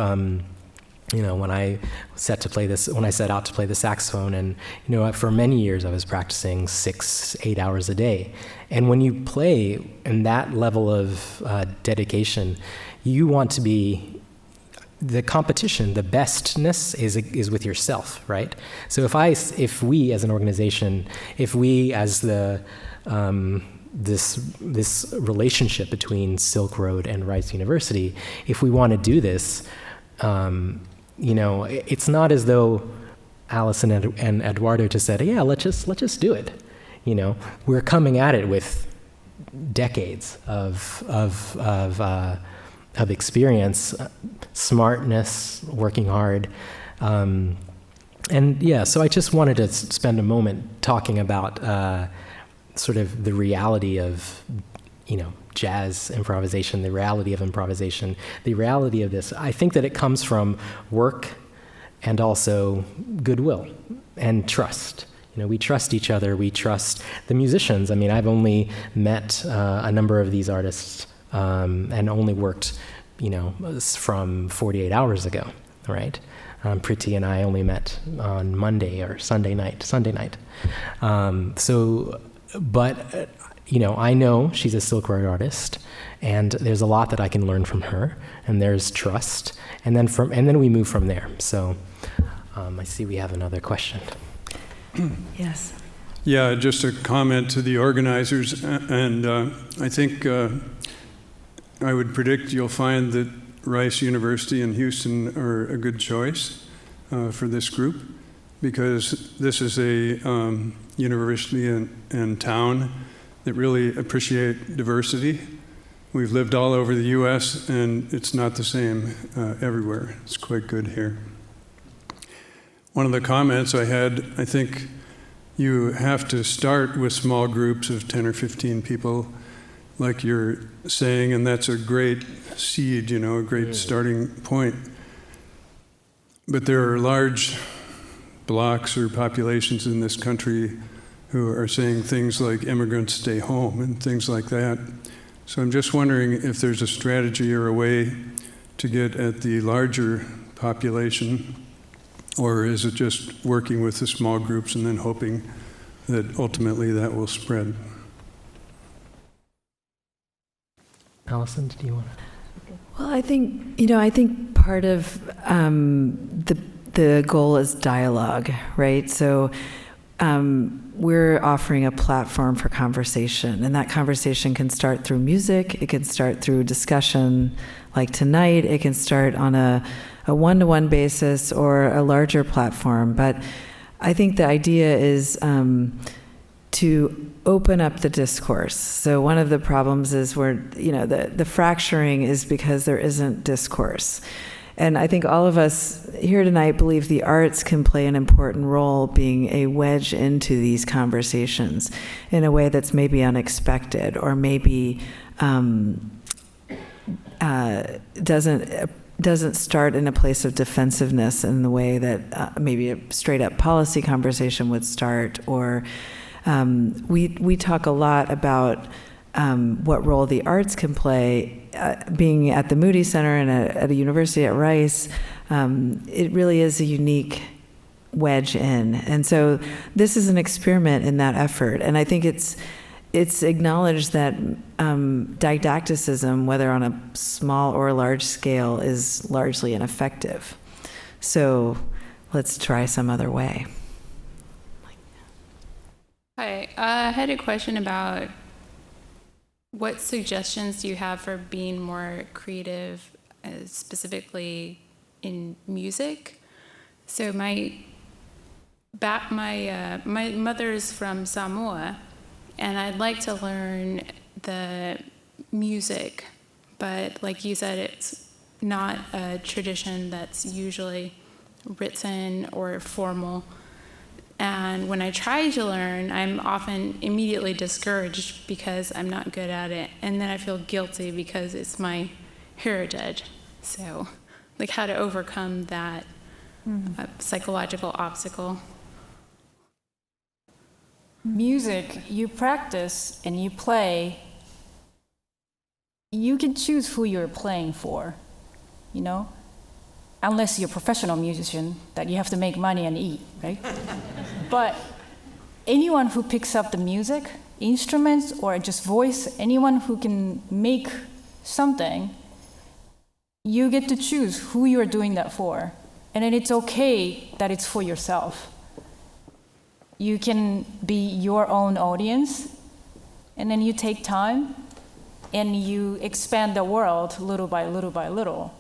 you know, when I set out to play the saxophone, and, you know, for many years I was practicing 6-8 hours a day. And when you play in that level of dedication, you want to be, the competition, the bestness is with yourself, right? So if we as an organization, if we as the, this relationship between Silkroad and Rice University, if we want to do this, you know, it's not as though Alison and Eduardo just said, yeah, let's just do it. You know, we're coming at it with decades of experience, smartness, working hard, and yeah. So I just wanted to spend a moment talking about sort of the reality of, you know, jazz improvisation, the reality of improvisation, the reality of this. I think that it comes from work and also goodwill and trust. You know, we trust each other, we trust the musicians. I mean, I've only met a number of these artists and only worked, you know, from 48 hours ago, right? Priti and I only met on Monday or Sunday night. I know she's a Silkroad artist, and there's a lot that I can learn from her, and there's trust, and then we move from there. So I see we have another question.
Yes.
Yeah, just a comment to the organizers, and I think I would predict you'll find that Rice University and Houston are a good choice for this group, because this is a university and town that really appreciate diversity. We've lived all over the U.S., and it's not the same everywhere. It's quite good here. One of the comments I had, I think you have to start with small groups of 10 or 15 people, like you're saying, and that's a great seed, a great starting point. But there are large blocks or populations in this country who are saying things like immigrants stay home and things like that. So I'm just wondering if there's a strategy or a way to get at the larger population, or is it just working with the small groups and then hoping that ultimately that will spread?
Allison, do you want to?
Well, I think part of the goal is dialogue, right? So we're offering a platform for conversation, and that conversation can start through music, it can start through discussion like tonight, it can start on a one-to-one basis or a larger platform. But I think the idea is to open up the discourse. So one of the problems is where, the fracturing is because there isn't discourse. And I think all of us here tonight believe the arts can play an important role being a wedge into these conversations in a way that's maybe unexpected, or maybe doesn't start in a place of defensiveness in the way that maybe a straight up policy conversation would start. Or we talk a lot about what role the arts can play. Being at the Moody Center and at a university at Rice, it really is a unique wedge in. And so this is an experiment in that effort. And I think it's acknowledged that didacticism, whether on a small or large scale, is largely ineffective. So let's try some other way.
Hi, I had a question about what suggestions do you have for being more creative, specifically in music? So my mother is from Samoa, and I'd like to learn the music, but like you said, it's not a tradition that's usually written or formal. And when I try to learn, I'm often immediately discouraged because I'm not good at it. And then I feel guilty because it's my heritage. So, like, how to overcome that psychological obstacle.
Music, you practice and you play. You can choose who you're playing for, unless you're a professional musician that you have to make money and eat, right? But anyone who picks up the music, instruments, or just voice, anyone who can make something, you get to choose who you're doing that for. And then it's okay that it's for yourself. You can be your own audience, and then you take time, and you expand the world little by little by little.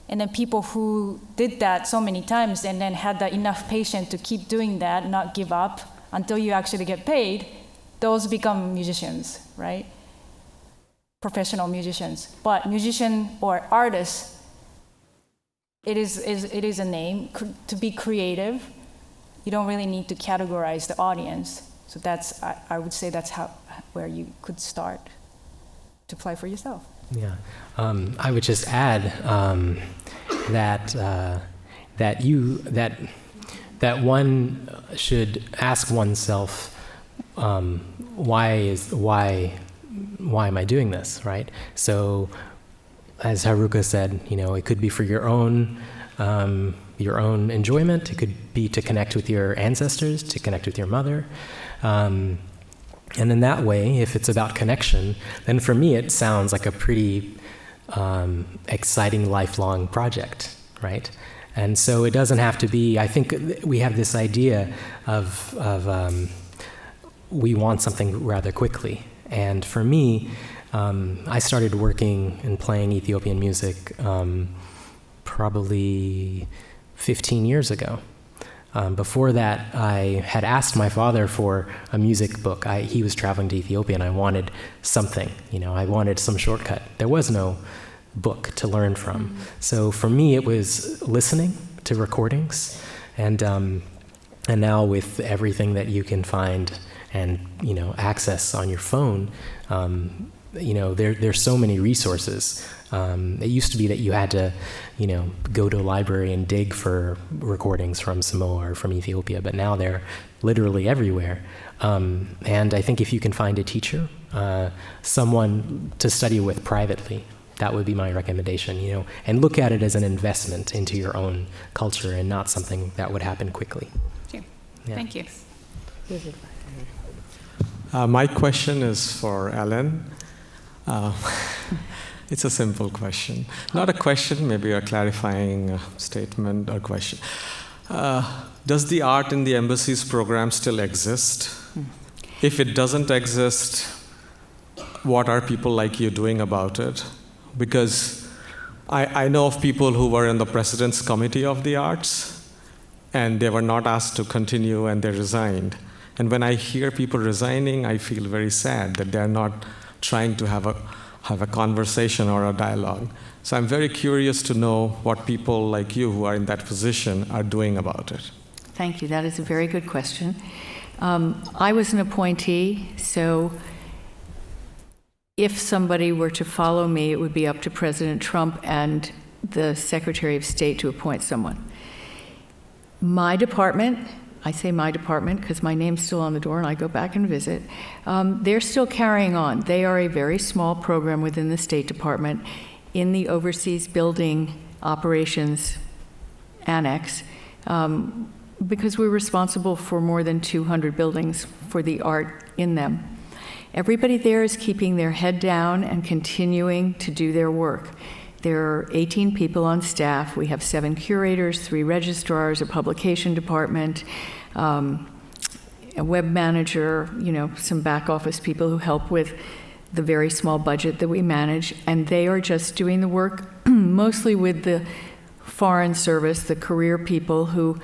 And then people who did that so many times and then had enough patience to keep doing that, not give up until you actually get paid, those become musicians, right? Professional musicians. But musician or artist, it is a name. To be creative, you don't really need to categorize the audience. So I would say that's where you could start to play for yourself.
Yeah, I would just add that one should ask oneself, why am I doing this, right? So, as Haruka said, it could be for your own your own enjoyment. It could be to connect with your ancestors, to connect with your mother. And in that way, if it's about connection, then for me it sounds like a pretty exciting lifelong project, right? And so it doesn't have to be, I think we have this idea of we want something rather quickly. And for me, I started working and playing Ethiopian music probably 15 years ago. Before that, I had asked my father for a music book. He was traveling to Ethiopia, and I wanted something. I wanted some shortcut. There was no book to learn from. So for me, it was listening to recordings, and now with everything that you can find and access on your phone, there's so many resources. It used to be that you had to, go to a library and dig for recordings from Samoa or from Ethiopia, but now they're literally everywhere. And I think if you can find a teacher, someone to study with privately, that would be my recommendation, and look at it as an investment into your own culture and not something that would happen quickly.
Sure.
Yeah.
Thank you.
My question is for Ellen. It's a simple question. Not a question, maybe a clarifying statement or question. Does the art in the Embassies program still exist? If it doesn't exist, what are people like you doing about it? Because I know of people who were in the President's Committee of the Arts, and they were not asked to continue, and they resigned. And when I hear people resigning, I feel very sad that they're not trying to have a conversation or a dialogue. So I'm very curious to know what people like you who are in that position are doing about it.
Thank you. That is a very good question. I was an appointee, so if somebody were to follow me, it would be up to President Trump and the Secretary of State to appoint someone. My department, I say my department because my name's still on the door and I go back and visit, they're still carrying on. They are a very small program within the State Department in the Overseas Building Operations Annex, because we're responsible for more than 200 buildings for the art in them. Everybody there is keeping their head down and continuing to do their work. There are 18 people on staff. We have 7 curators, 3 registrars, a publication department, a web manager, some back office people who help with the very small budget that we manage, and they are just doing the work mostly with the Foreign Service, the career people who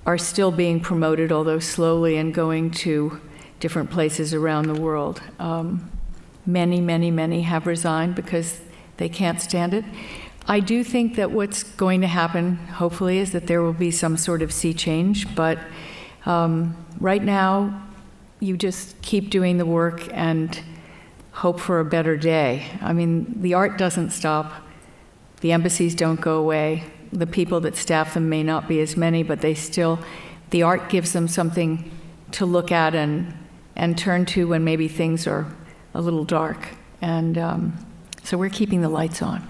are still being promoted, although slowly, and going to different places around the world. Many have resigned because they can't stand it. I do think that what's going to happen, hopefully, is that there will be some sort of sea change, but right now, you just keep doing the work and hope for a better day. I mean, the art doesn't stop. The embassies don't go away. The people that staff them may not be as many, but the art gives them something to look at and turn to when maybe things are a little dark. And so we're keeping the lights on.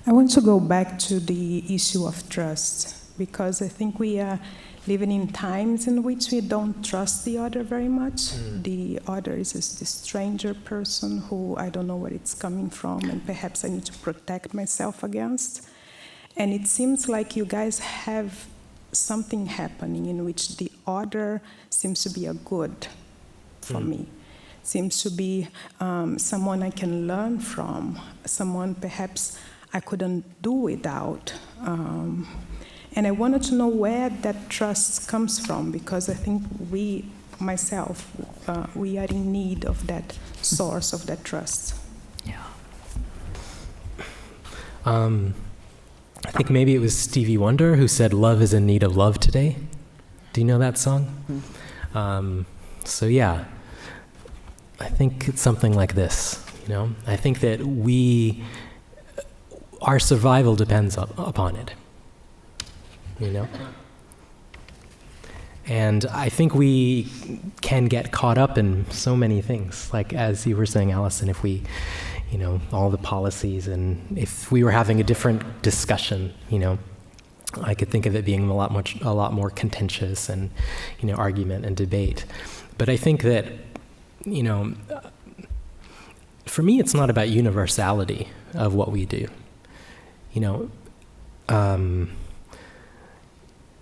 I want to go back to the issue of trust, because I think we are living in times in which we don't trust the other very much. The other is this stranger person who I don't know where it's coming from, and perhaps I need to protect myself against. And it seems like you guys have something happening in which the other seems to be a good for me. Seems to be someone I can learn from, someone perhaps I couldn't do without. And I wanted to know where that trust comes from, because I think we are in need of that source of that trust.
Yeah.
I think maybe it was Stevie Wonder who said, "Love is in need of love today." Do you know that song? So yeah, I think it's something like this, I think that our survival depends upon it, And I think we can get caught up in so many things, like as you were saying, Allison, if we, all the policies. And if we were having a different discussion, I could think of it being a lot more contentious and, argument and debate. But I think that, for me, it's not about universality of what we do.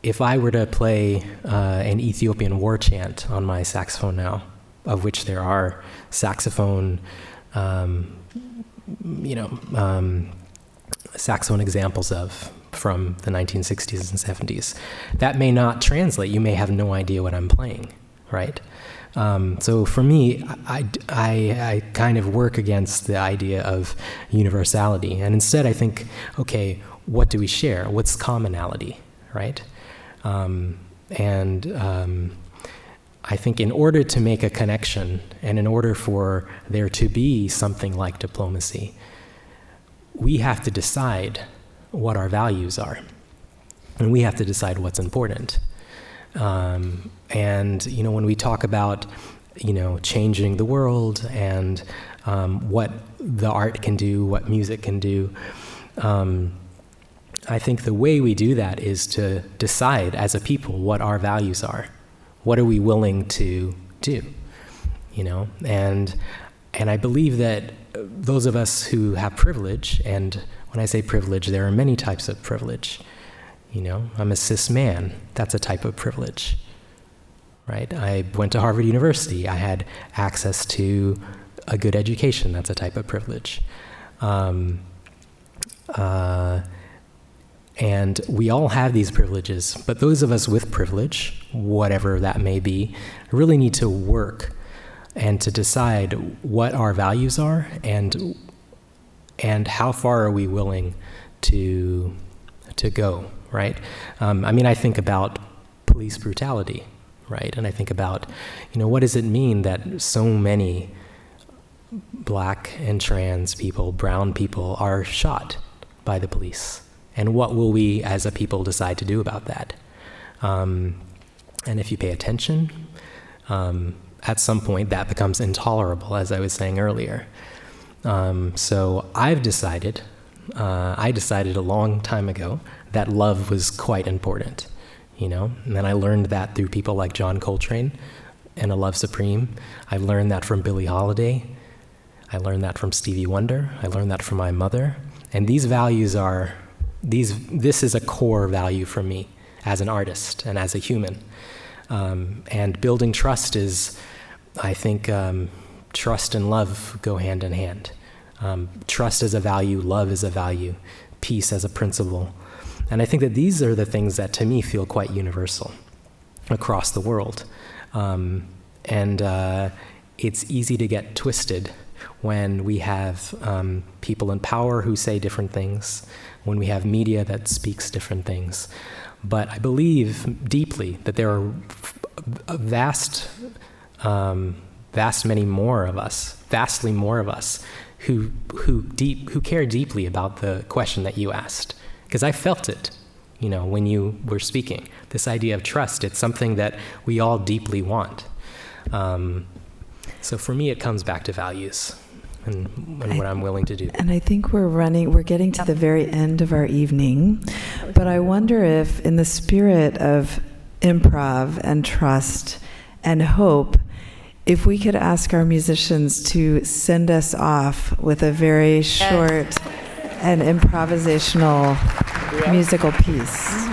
If I were to play an Ethiopian war chant on my saxophone now, of which there are saxophone, saxophone examples of from the 1960s and 70s, that may not translate. You may have no idea what I'm playing, right? So for me, I kind of work against the idea of universality. And instead I think, okay, what do we share? What's commonality, right? I think in order to make a connection and in order for there to be something like diplomacy, we have to decide what our values are. And we have to decide what's important. When we talk about, changing the world and what the art can do, what music can do, I think the way we do that is to decide as a people what our values are. What are we willing to do? And I believe that those of us who have privilege, and when I say privilege, there are many types of privilege. I'm a cis man. That's a type of privilege, right? I went to Harvard University. I had access to a good education. That's a type of privilege. And we all have these privileges, but those of us with privilege, whatever that may be, really need to work and to decide what our values are and how far are we willing to go, right? I think about police brutality, right? And I think about, what does it mean that so many black and trans people, brown people, are shot by the police? And what will we as a people decide to do about that? And if you pay attention, at some point that becomes intolerable, as I was saying earlier. So I decided a long time ago that love was quite important, and then I learned that through people like John Coltrane and A Love Supreme. I learned that from Billie Holiday. I learned that from Stevie Wonder. I learned that from my mother. And these values are, this is a core value for me as an artist and as a human. And building trust is, I think, trust and love go hand in hand. Trust as a value, love as a value, peace as a principle. And I think that these are the things that to me feel quite universal across the world. It's easy to get twisted when we have people in power who say different things, when we have media that speaks different things. But I believe deeply that there are vastly more of us who care deeply about the question that you asked. Because I felt it, when you were speaking. This idea of trust, it's something that we all deeply want. So for me, it comes back to values and what I'm willing to do.
And I think we're getting to the very end of our evening, but I wonder if in the spirit of improv and trust and hope, if we could ask our musicians to send us off with a very short and improvisational musical piece.